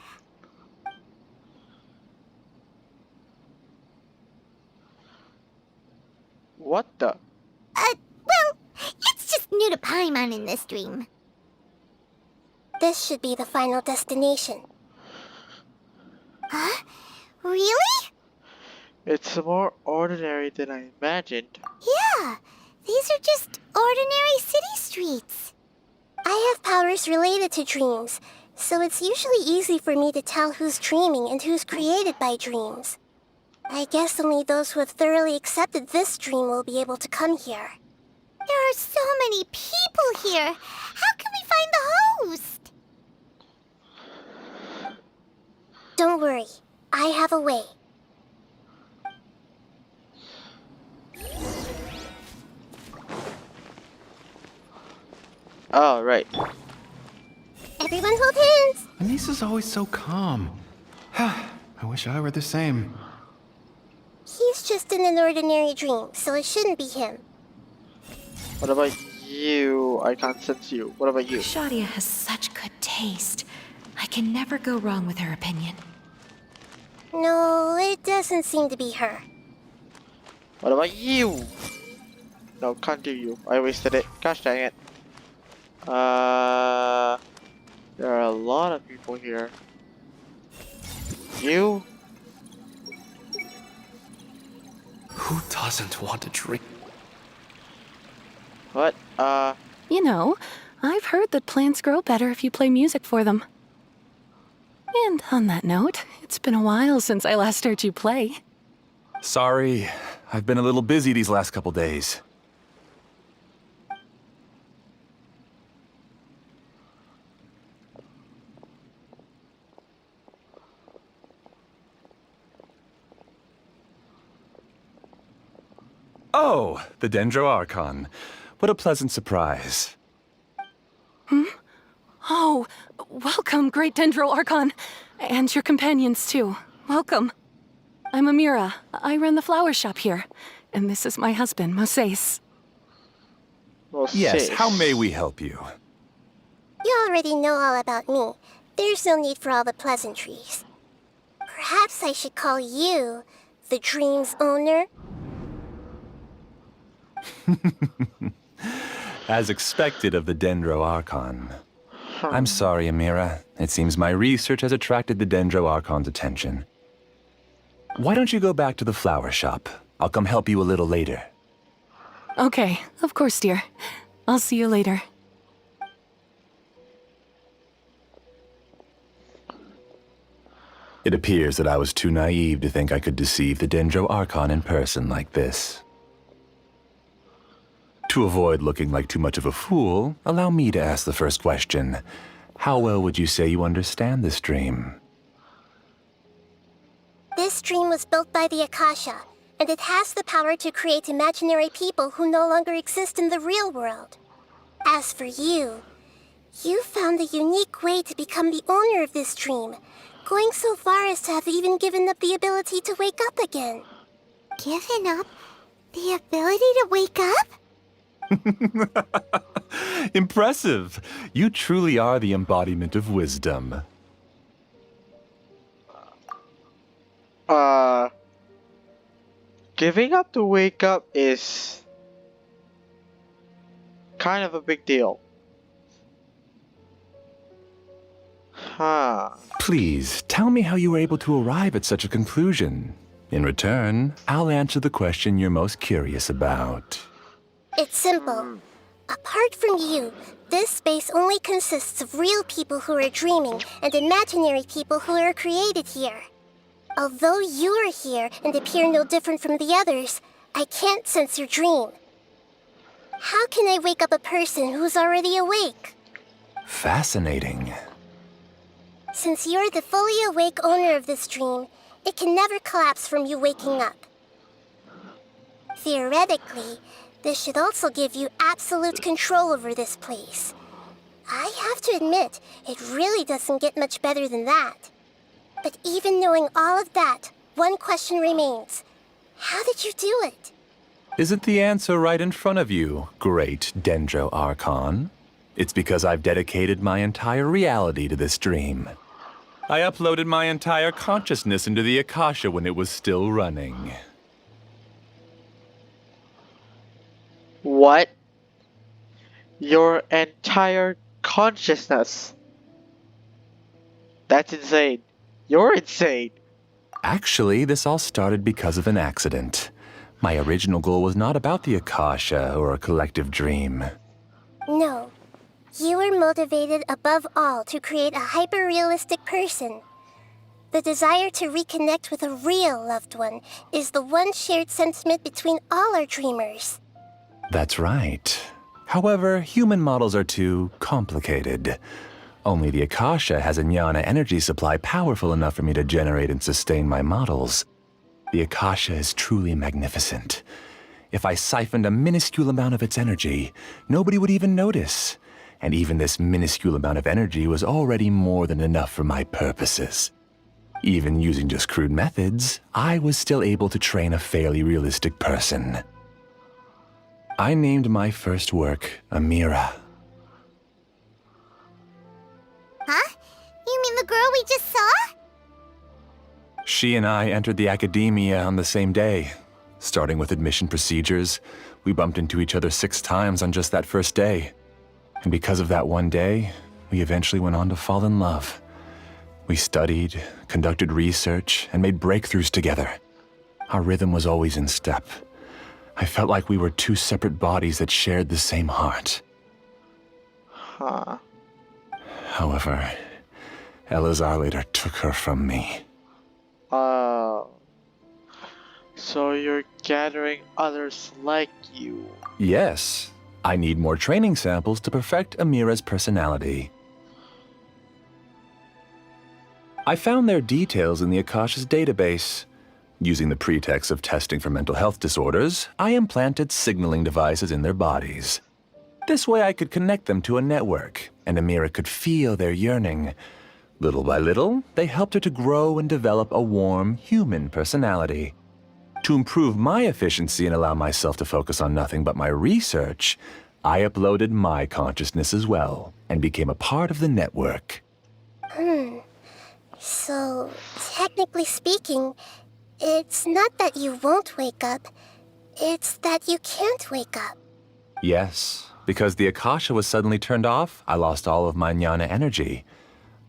What the? Well, it's just new to Paimon in this dream. This should be the final destination. Huh? Really? It's more ordinary than I imagined. Yeah, these are just ordinary city streets. I have powers related to dreams, so it's usually easy for me to tell who's dreaming and who's created by dreams. I guess only those who have thoroughly accepted this dream will be able to come here. There are so many people here. How can we find the host? Don't worry, I have a way. Oh, right. Everyone hold hands! Anissa's always so calm. I wish I were the same. He's just in an ordinary dream, so it shouldn't be him. What about you? I can't sense you. What about you? Shadia has such good taste. I can never go wrong with her opinion. No, it doesn't seem to be her. What about you? No, can't do you. I wasted it. Gosh dang it. There are a lot of people here. You? Who doesn't want to drink? What? You know, I've heard that plants grow better if you play music for them. And on that note, it's been a while since I last heard you play. Sorry, I've been a little busy these last couple days. Oh, the Dendro Archon. What a pleasant surprise. Oh, welcome, Great Dendro Archon. And your companions, too. Welcome. I'm Amira. I run the flower shop here. And this is my husband, Moses. Well, Yes, sis. how may we help you? You already know all about me. There's no need for all the pleasantries. Perhaps I should call you the dream's owner? As expected of the Dendro Archon. I'm sorry, Amira. It seems my research has attracted the Dendro Archon's attention. Why don't you go back to the flower shop? I'll come help you a little later. Okay, of course, dear. I'll see you later. It appears that I was too naive to think I could deceive the Dendro Archon in person like this. To avoid looking like too much of a fool, allow me to ask the first question. How well would you say you understand this dream? This dream was built by the Akasha, and it has the power to create imaginary people who no longer exist in the real world. As for you, you found a unique way to become the owner of this dream, going so far as to have even given up the ability to wake up again. Given up the ability to wake up? Impressive! You truly are the embodiment of wisdom. Giving up to wake up is kind of a big deal. Huh. Please, tell me how you were able to arrive at such a conclusion. In return, I'll answer the question you're most curious about. It's simple. Apart from you, this space only consists of real people who are dreaming and imaginary people who are created here. Although you are here and appear no different from the others, I can't sense your dream. How can I wake up a person who's already awake? Fascinating. Since you're the fully awake owner of this dream, it can never collapse from you waking up. Theoretically, this should also give you absolute control over this place. I have to admit, it really doesn't get much better than that. But even knowing all of that, one question remains. How did you do it? Isn't the answer right in front of you, great Dendro Archon? It's because I've dedicated my entire reality to this dream. I uploaded my entire consciousness into the Akasha when it was still running. What? Your entire consciousness? That's insane. You're insane. Actually, this all started because of an accident. My original goal was not about the Akasha or a collective dream. No. You were motivated above all to create a hyper-realistic person. The desire to reconnect with a real loved one is the one shared sentiment between all our dreamers. That's right. However, human models are too complicated. Only the Akasha has a jnana energy supply powerful enough for me to generate and sustain my models. The Akasha is truly magnificent. If I siphoned a minuscule amount of its energy, nobody would even notice. and even this minuscule amount of energy was already more than enough for my purposes. Even using just crude methods, I was still able to train a fairly realistic person. I named my first work Amira. Huh? You mean the girl we just saw? She and I entered the academia on the same day. Starting with admission procedures, we bumped into each other 6 times on just that first day. And because of that one day, we eventually went on to fall in love. We studied, conducted research, and made breakthroughs together. Our rhythm was always in step. I felt like we were 2 separate bodies that shared the same heart. Huh. However, Elazar later took her from me. So you're gathering others like you. Yes, I need more training samples to perfect Amira's personality. I found their details in the Akasha's database. Using the pretext of testing for mental health disorders, I implanted signaling devices in their bodies. This way I could connect them to a network, and Amira could feel their yearning. Little by little, they helped her to grow and develop a warm, human personality. To improve my efficiency and allow myself to focus on nothing but my research, I uploaded my consciousness as well, and became a part of the network. So, technically speaking, it's not that you won't wake up, it's that you can't wake up. Yes, because the Akasha was suddenly turned off, I lost all of my jnana energy.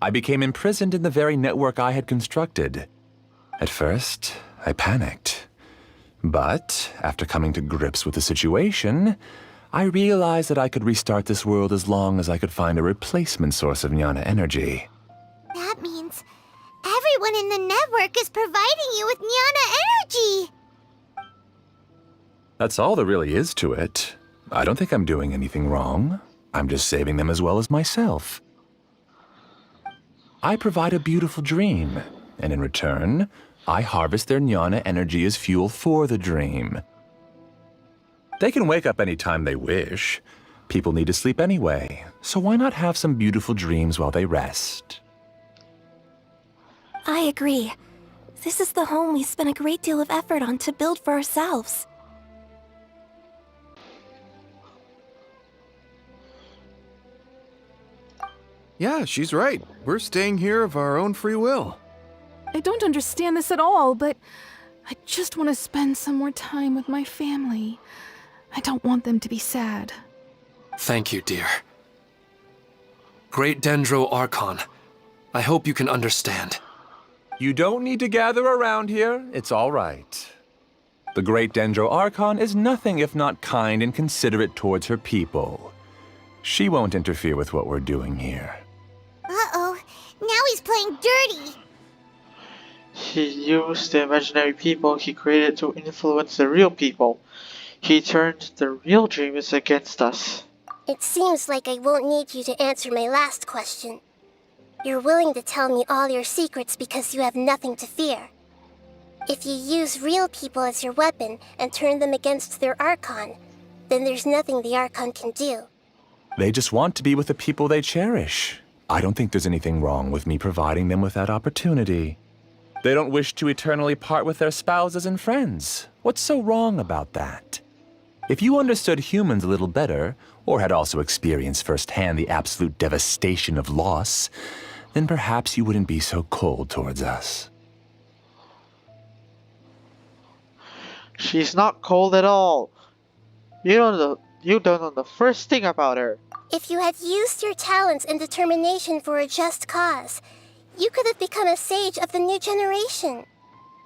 I became imprisoned in the very network I had constructed. At first, I panicked. But, after coming to grips with the situation, I realized that I could restart this world as long as I could find a replacement source of jnana energy. That means everyone in the network is providing you with jnana energy! That's all there really is to it. I don't think I'm doing anything wrong. I'm just saving them as well as myself. I provide a beautiful dream, and in return, I harvest their jnana energy as fuel for the dream. They can wake up any time they wish. People need to sleep anyway, so why not have some beautiful dreams while they rest? I agree. This is the home we spent a great deal of effort on to build for ourselves. Yeah, she's right. We're staying here of our own free will. I don't understand this at all, but I just want to spend some more time with my family. I don't want them to be sad. Thank you, dear. Great Dendro Archon, I hope you can understand. You don't need to gather around here. It's all right. The Great Dendro Archon is nothing if not kind and considerate towards her people. She won't interfere with what we're doing here. Uh-oh, now he's playing dirty! He used the imaginary people he created to influence the real people. He turned the real dreamers against us. It seems like I won't need you to answer my last question. You're willing to tell me all your secrets because you have nothing to fear. If you use real people as your weapon and turn them against their Archon, then there's nothing the Archon can do. They just want to be with the people they cherish. I don't think there's anything wrong with me providing them with that opportunity. They don't wish to eternally part with their spouses and friends. What's so wrong about that? If you understood humans a little better, or had also experienced firsthand the absolute devastation of loss, then perhaps you wouldn't be so cold towards us. She's not cold at all. You don't know the first thing about her. If you had used your talents and determination for a just cause, you could have become a sage of the new generation.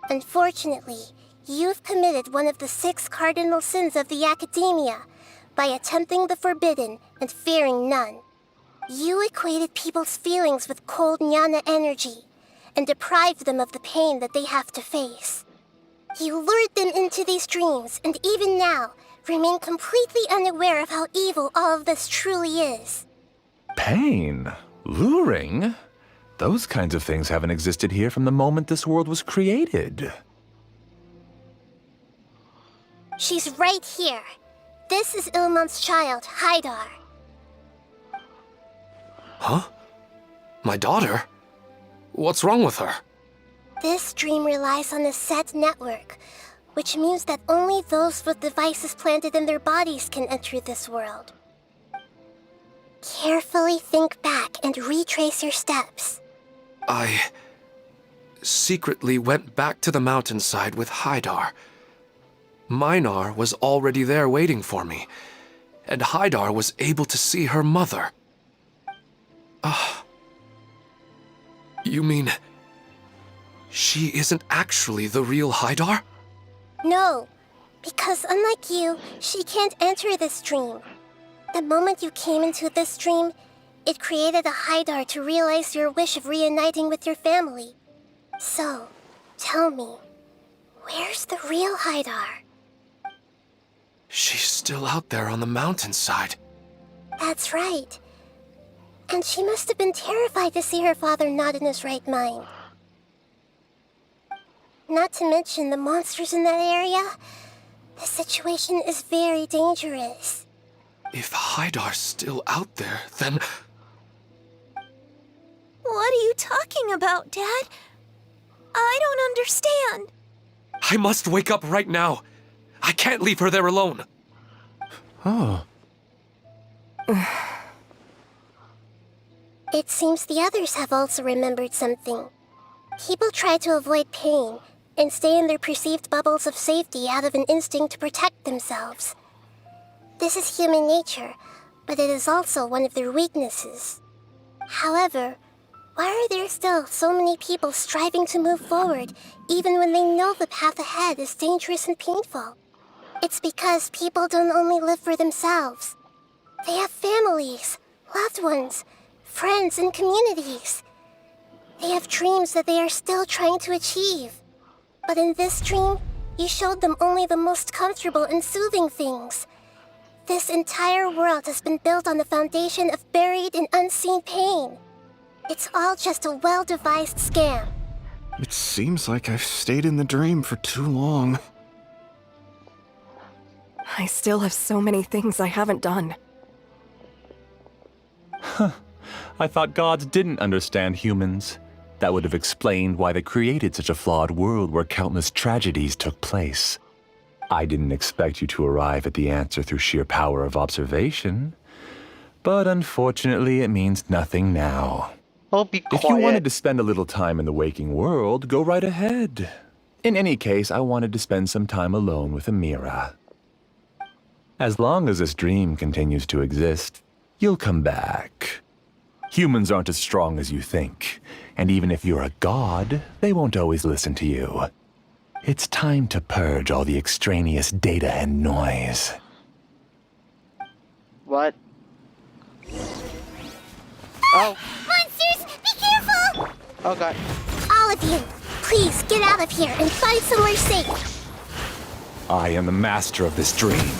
Unfortunately, you've committed one of the 6 cardinal sins of the Academia by attempting the forbidden and fearing none. You equated people's feelings with cold jnana energy and deprived them of the pain that they have to face. You lured them into these dreams and even now remain completely unaware of how evil all of this truly is. Pain? Luring? Those kinds of things haven't existed here from the moment this world was created. She's right here. This is Ilmon's child, Haidar. Huh? My daughter? What's wrong with her? This dream relies on a set network, which means that only those with devices planted in their bodies can enter this world. Carefully think back and retrace your steps. I secretly went back to the mountainside with Haidar. Minar was already there waiting for me, and Haidar was able to see her mother. You mean she isn't actually the real Haidar? No, because unlike you, she can't enter this dream. The moment you came into this dream, it created a Haidar to realize your wish of reuniting with your family. So, tell me, where's the real Haidar? She's still out there on the mountainside. That's right. And she must have been terrified to see her father not in his right mind. Not to mention the monsters in that area. The situation is very dangerous. If Haidar's still out there, then... What are you talking about, Dad? I don't understand. I must wake up right now. I can't leave her there alone. Oh. It seems the others have also remembered something. People try to avoid pain and stay in their perceived bubbles of safety out of an instinct to protect themselves. This is human nature, but it is also one of their weaknesses. However, why are there still so many people striving to move forward, even when they know the path ahead is dangerous and painful? It's because people don't only live for themselves. They have families, loved ones, friends, and communities. They have dreams that they are still trying to achieve. But in this dream, you showed them only the most comfortable and soothing things. This entire world has been built on the foundation of buried and unseen pain. It's all just a well-devised scam. It seems like I've stayed in the dream for too long. I still have so many things I haven't done. I thought gods didn't understand humans. That would have explained why they created such a flawed world where countless tragedies took place. I didn't expect you to arrive at the answer through sheer power of observation. But unfortunately, it means nothing now. Oh, be quiet. If you wanted to spend a little time in the waking world, go right ahead. In any case, I wanted to spend some time alone with Amira. As long as this dream continues to exist, you'll come back. Humans aren't as strong as you think, and even if you're a god, they won't always listen to you. It's time to purge all the extraneous data and noise. What? Oh. Monsters, be careful! Oh god. All of you, please get out of here and find somewhere safe. I am the master of this dream.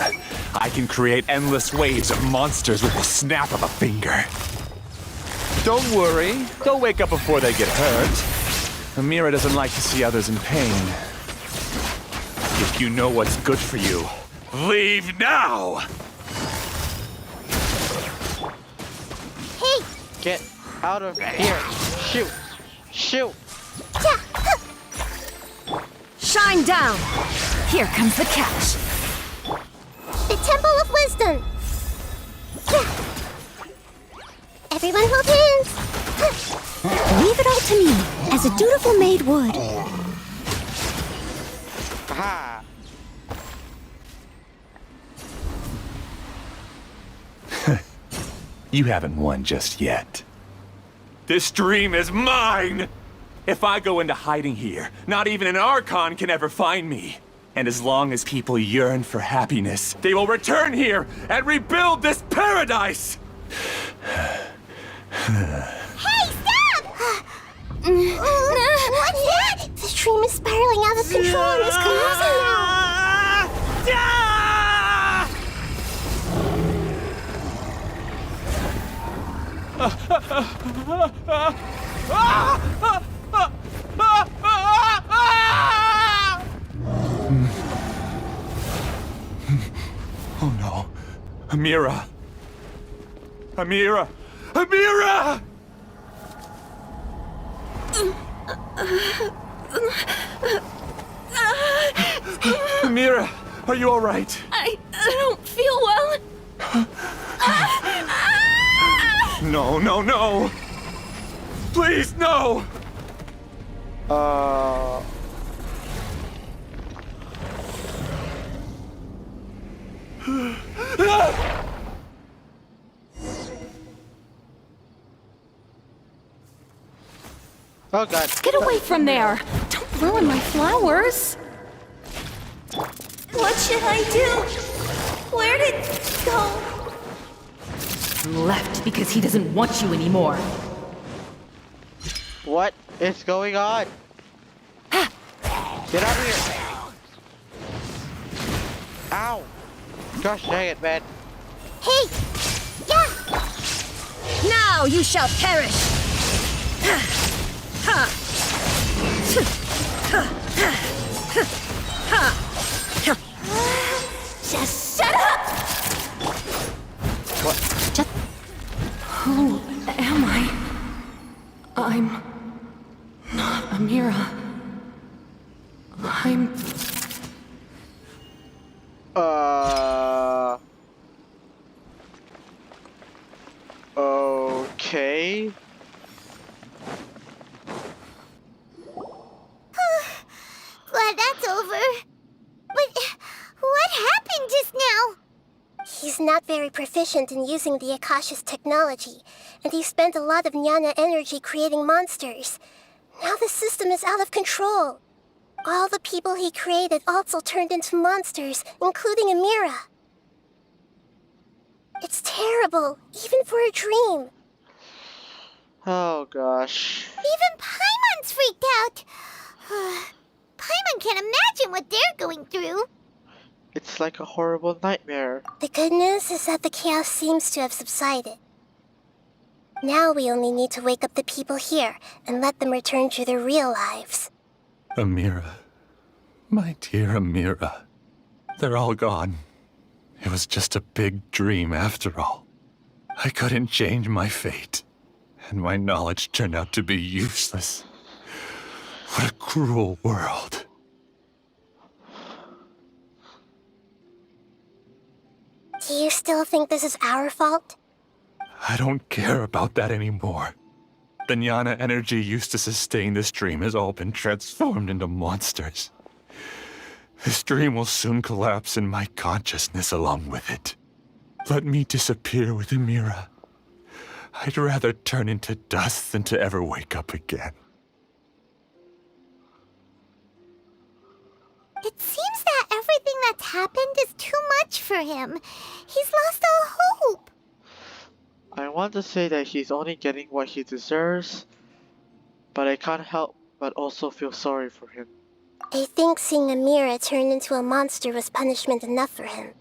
I can create endless waves of monsters with the snap of a finger. Don't worry, they'll wake up before they get hurt. Amira doesn't like to see others in pain. If you know what's good for you, leave now! Hey! Get out of here. Shoot. Shoot. Shine down! Here comes the catch. The Temple of Wisdom! Everyone hold hands! Leave it all to me, as a dutiful maid would. Aha. You haven't won just yet. This dream is mine! If I go into hiding here, not even an Archon can ever find me. And as long as people yearn for happiness, they will return here and rebuild this paradise! Hey, stop! What's that? The dream is spiraling out of control and is collapsing now. Oh no. Amira. Amira! Amira! Amira, are you all right? I don't feel well. No, no, no! Please, no! Oh god. Get away from there! Don't ruin my flowers! What should I do? Where did it go? Left because he doesn't want you anymore. What is going on? Get out of here! Ow! Gosh dang it, man. Hey! Yeah! Now you shall perish! Just shut up! Who am I? I'm not Amira. I'm... Okay. Glad that's over. But what happened just now? He's not very proficient in using the Akasha's technology, and he spent a lot of jnana energy creating monsters. Now the system is out of control. All the people he created also turned into monsters, including Amira. It's terrible, even for a dream. Oh gosh. Even Paimon's freaked out. Paimon can't imagine what they're going through. It's like a horrible nightmare. The good news is that the chaos seems to have subsided. Now we only need to wake up the people here and let them return to their real lives. Amira. My dear Amira. They're all gone. It was just a big dream after all. I couldn't change my fate, and my knowledge turned out to be useless. What a cruel world. Do you still think this is our fault? I don't care about that anymore. The jnana energy used to sustain this dream has all been transformed into monsters. This dream will soon collapse and my consciousness along with it. Let me disappear with Amira. I'd rather turn into dust than to ever wake up again. It seems that everything that's happened is too much for him. He's lost all hope. I want to say that he's only getting what he deserves, but I can't help but also feel sorry for him. I think seeing Amira turn into a monster was punishment enough for him.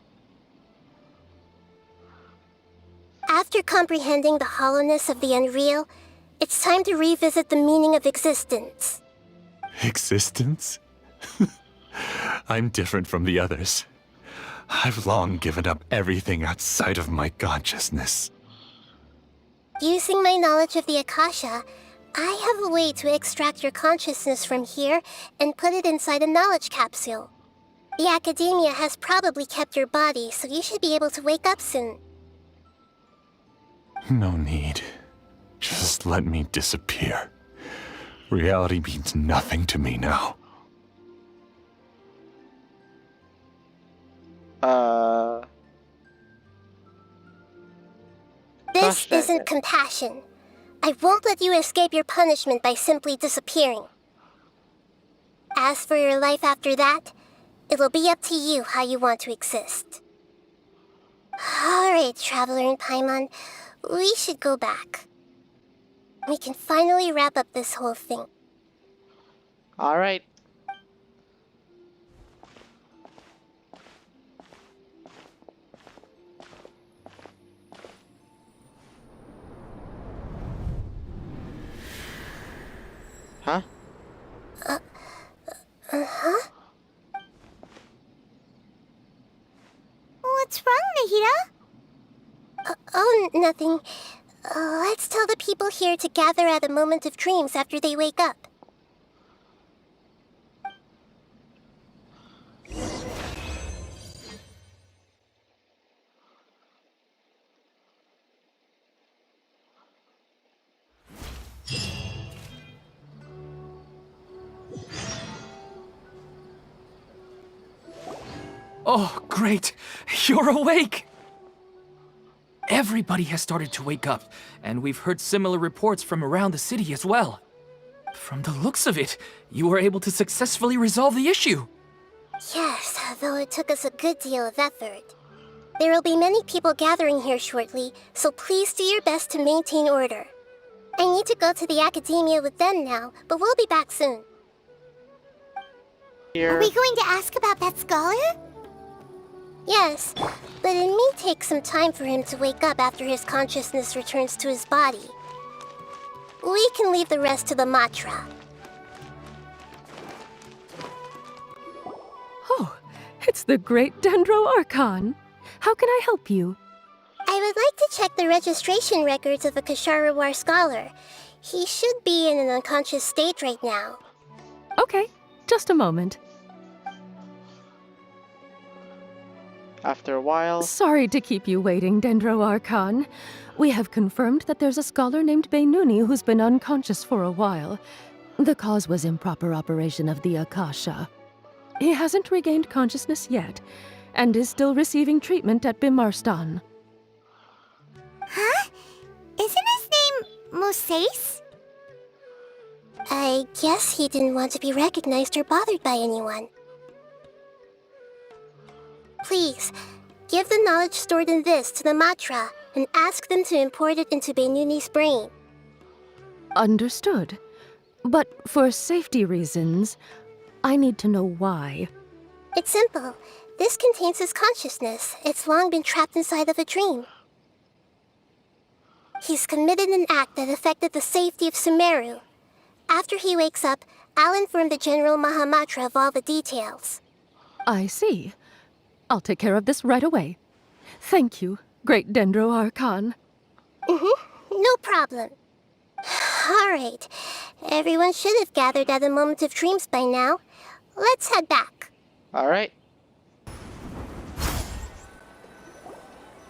After comprehending the hollowness of the unreal, it's time to revisit the meaning of existence. Existence? I'm different from the others. I've long given up everything outside of my consciousness. Using my knowledge of the Akasha, I have a way to extract your consciousness from here and put it inside a knowledge capsule. The Academia has probably kept your body, so you should be able to wake up soon. No need. Just let me disappear. Reality means nothing to me now. This isn't compassion. I won't let you escape your punishment by simply disappearing. As for your life after that, it'll be up to you how you want to exist. Alright, Traveler and Paimon, we should go back. We can finally wrap up this whole thing. Alright. Huh? Uh-huh? What's wrong, Nahida? Oh, nothing. Let's tell the people here to gather at a moment of dreams after they wake up. Oh, great! You're awake! Everybody has started to wake up, and we've heard similar reports from around the city as well. From the looks of it, you were able to successfully resolve the issue. Yes, though it took us a good deal of effort. There will be many people gathering here shortly, so please do your best to maintain order. I need to go to the academia with them now, but we'll be back soon. Are we going to ask about that scholar? Yes, but it may take some time for him to wake up after his consciousness returns to his body. We can leave the rest to the Matra. Oh, it's the great Dendro Archon. How can I help you? I would like to check the registration records of a Kasharawar scholar. He should be in an unconscious state right now. Okay, just a moment. After a while... Sorry to keep you waiting, Dendro Archon. We have confirmed that there's a scholar named Beinuni who's been unconscious for a while. The cause was improper operation of the Akasha. He hasn't regained consciousness yet, and is still receiving treatment at Bimarstan. Huh? Isn't his name Moses? I guess he didn't want to be recognized or bothered by anyone. Please, give the knowledge stored in this to the Matra and ask them to import it into Beinuni's brain. Understood. But for safety reasons, I need to know why. It's simple. This contains his consciousness. It's long been trapped inside of a dream. He's committed an act that affected the safety of Sumeru. After he wakes up, I'll inform the General Mahamatra of all the details. I see. I'll take care of this right away. Thank you, great Dendro Archon. No problem. All right. Everyone should have gathered at a moment of dreams by now. Let's head back. Alright.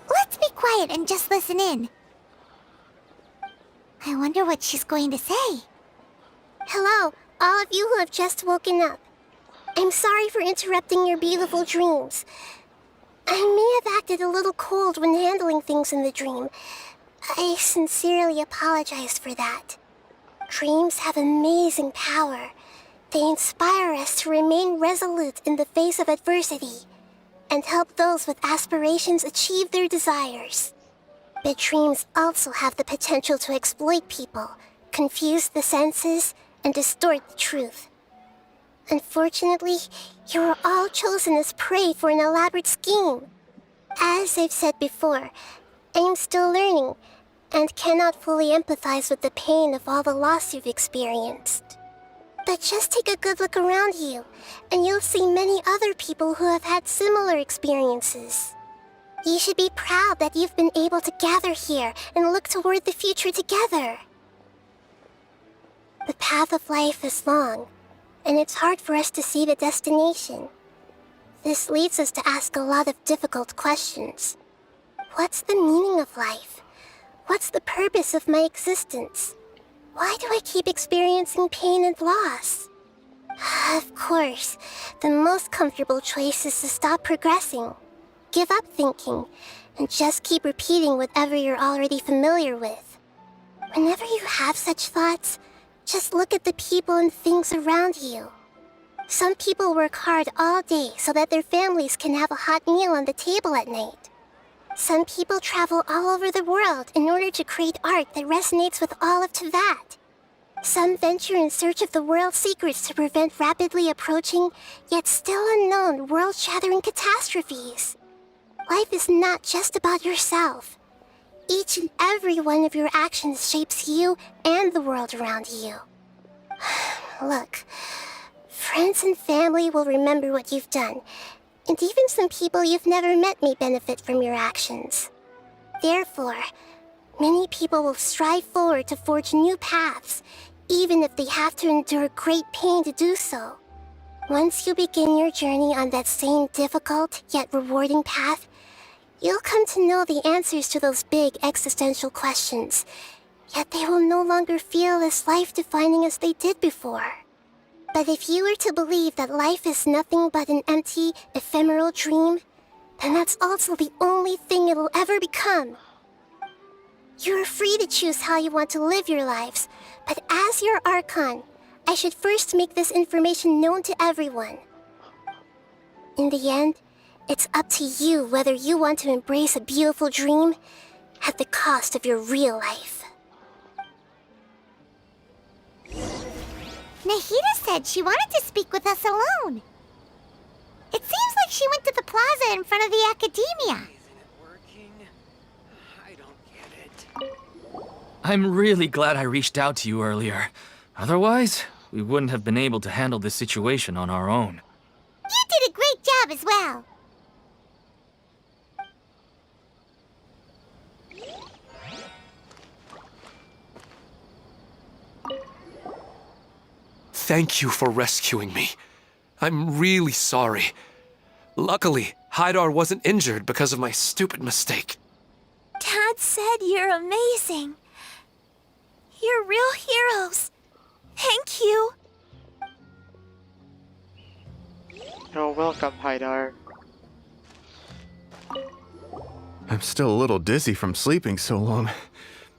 Let's be quiet and just listen in. I wonder what she's going to say. Hello, all of you who have just woken up. I'm sorry for interrupting your beautiful dreams. I may have acted a little cold when handling things in the dream. I sincerely apologize for that. Dreams have amazing power. They inspire us to remain resolute in the face of adversity and help those with aspirations achieve their desires. But dreams also have the potential to exploit people, confuse the senses, and distort the truth. Unfortunately, you are all chosen as prey for an elaborate scheme. As I've said before, I am still learning and cannot fully empathize with the pain of all the loss you've experienced. But just take a good look around you, and you'll see many other people who have had similar experiences. You should be proud that you've been able to gather here and look toward the future together. The path of life is long, and it's hard for us to see the destination. This leads us to ask a lot of difficult questions. What's the meaning of life? What's the purpose of my existence? Why do I keep experiencing pain and loss? Of course, the most comfortable choice is to stop progressing. Give up thinking, and just keep repeating whatever you're already familiar with. Whenever you have such thoughts, just look at the people and things around you. Some people work hard all day so that their families can have a hot meal on the table at night. Some people travel all over the world in order to create art that resonates with all of Teyvat. Some venture in search of the world's secrets to prevent rapidly approaching, yet still unknown, world-shattering catastrophes. Life is not just about yourself. Each and every one of your actions shapes you and the world around you. Look, friends and family will remember what you've done, and even some people you've never met may benefit from your actions. Therefore, Many people will strive forward to forge new paths, even if they have to endure great pain to do so. Once you begin your journey on that same difficult yet rewarding path, you'll come to know the answers to those big existential questions, yet they will no longer feel as life-defining as they did before. But if you were to believe that life is nothing but an empty, ephemeral dream, then that's also the only thing it'll ever become. You are free to choose how you want to live your lives, but as your Archon, I should first make this information known to everyone. In the end, it's up to you whether you want to embrace a beautiful dream at the cost of your real life. Nahida said she wanted to speak with us alone. It seems like she went to the plaza in front of the academia. I'm really glad I reached out to you earlier. Otherwise, we wouldn't have been able to handle this situation on our own. You did a great job as well. Thank you for rescuing me. I'm really sorry. Luckily, Haidar wasn't injured because of my stupid mistake. Dad said you're amazing. You're real heroes. Thank you. You're welcome, Haidar. I'm still a little dizzy from sleeping so long.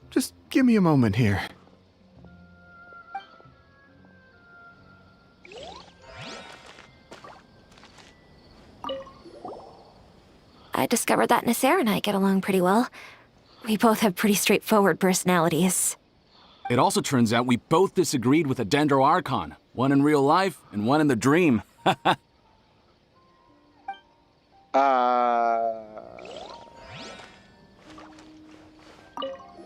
Just give me a moment here. I discovered that Nasser and I get along pretty well. We both have pretty straightforward personalities. It also turns out we both disagreed with a Dendro Archon. One in real life, and one in the dream.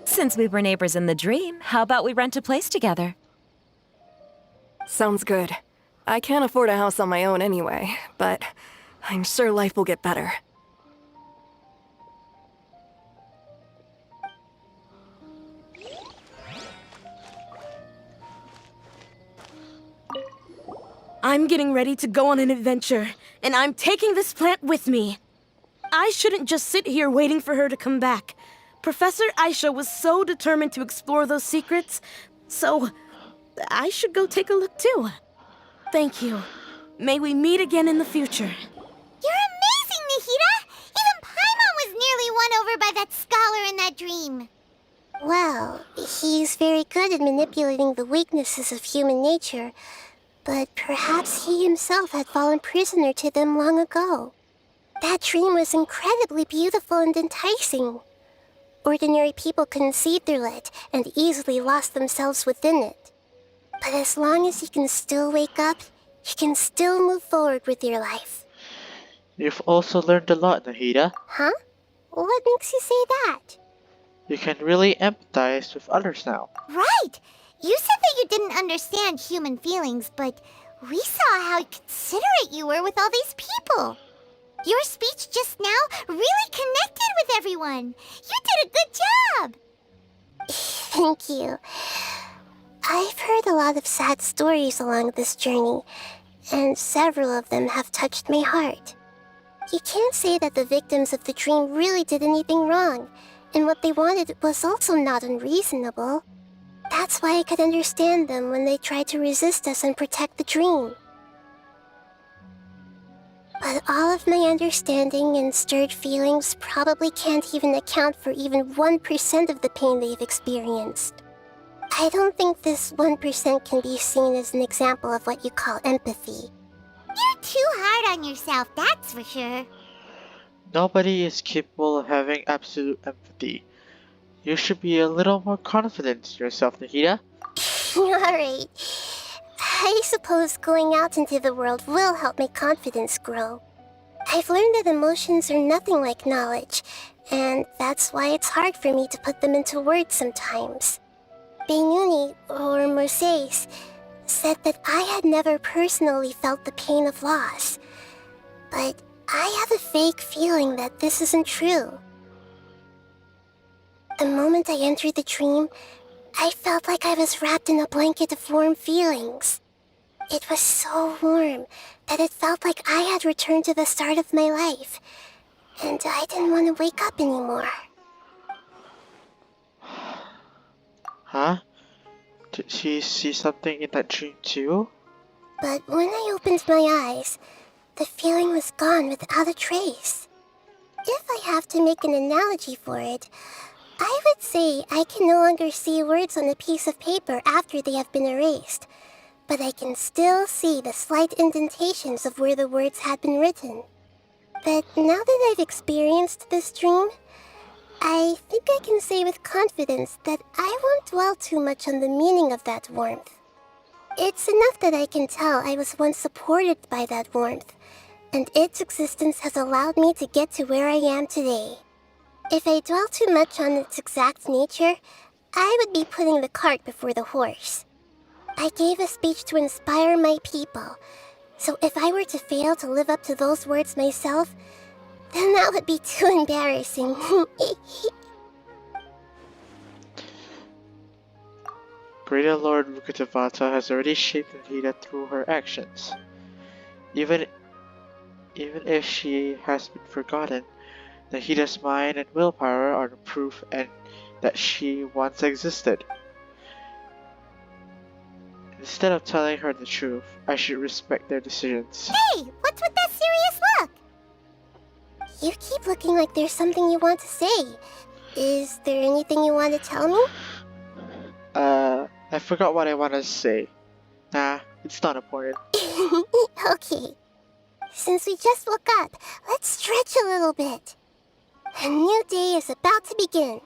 Since we were neighbors in the dream, how about we rent a place together? Sounds good. I can't afford a house on my own anyway, but I'm sure life will get better. I'm getting ready to go on an adventure, and I'm taking this plant with me. I shouldn't just sit here waiting for her to come back. Professor Aisha was so determined to explore those secrets, so I should go take a look too. Thank you. May we meet again in the future. You're amazing, Nahida! Even Paimon was nearly won over by that scholar in that dream. Well, he's very good at manipulating the weaknesses of human nature, but perhaps he himself had fallen prisoner to them long ago. That dream was incredibly beautiful and enticing. Ordinary people couldn't see through it and easily lost themselves within it. But as long as you can still wake up, you can still move forward with your life. You've also learned a lot, Nahida. Huh? What makes you say that? You can really empathize with others now. Right! You said that you didn't understand human feelings, but we saw how considerate you were with all these people. Your speech just now really connected with everyone. You did a good job. Thank you. I've heard a lot of sad stories along this journey, and several of them have touched my heart. You can't say that the victims of the dream really did anything wrong, and what they wanted was also not unreasonable. That's why I could understand them when they tried to resist us and protect the dream. But all of my understanding and stirred feelings probably can't even account for even 1% of the pain they've experienced. I don't think this 1% can be seen as an example of what you call empathy. You're too hard on yourself, that's for sure. Nobody is capable of having absolute empathy. You should be a little more confident in yourself, Nahida. Alright. I suppose going out into the world will help my confidence grow. I've learned that emotions are nothing like knowledge, and that's why it's hard for me to put them into words sometimes. Beinuni, or Mercedes, said that I had never personally felt the pain of loss, but I have a vague feeling that this isn't true. The moment I entered the dream, I felt like I was wrapped in a blanket of warm feelings. It was so warm that it felt like I had returned to the start of my life, and I didn't want to wake up anymore. Huh? Did she see something in that dream too? But when I opened my eyes, the feeling was gone without a trace. If I have to make an analogy for it, I would say I can no longer see words on a piece of paper after they have been erased, but I can still see the slight indentations of where the words had been written. But now that I've experienced this dream, I think I can say with confidence that I won't dwell too much on the meaning of that warmth. It's enough that I can tell I was once supported by that warmth, and its existence has allowed me to get to where I am today. If I dwell too much on its exact nature, I would be putting the cart before the horse. I gave a speech to inspire my people, so if I were to fail to live up to those words myself, then that would be too embarrassing. Greater Lord Rukkhadevata has already shaped Nahida through her actions. Even if she has been forgotten, Nahida's mind and willpower are the proof and that she once existed. Instead of telling her the truth, I should respect their decisions. Hey, what's with that serious look? You keep looking like there's something you want to say. Is there anything you want to tell me? I forgot what I wanted to say. Nah, it's not important. Okay. Since we just woke up, let's stretch a little bit. A new day is about to begin.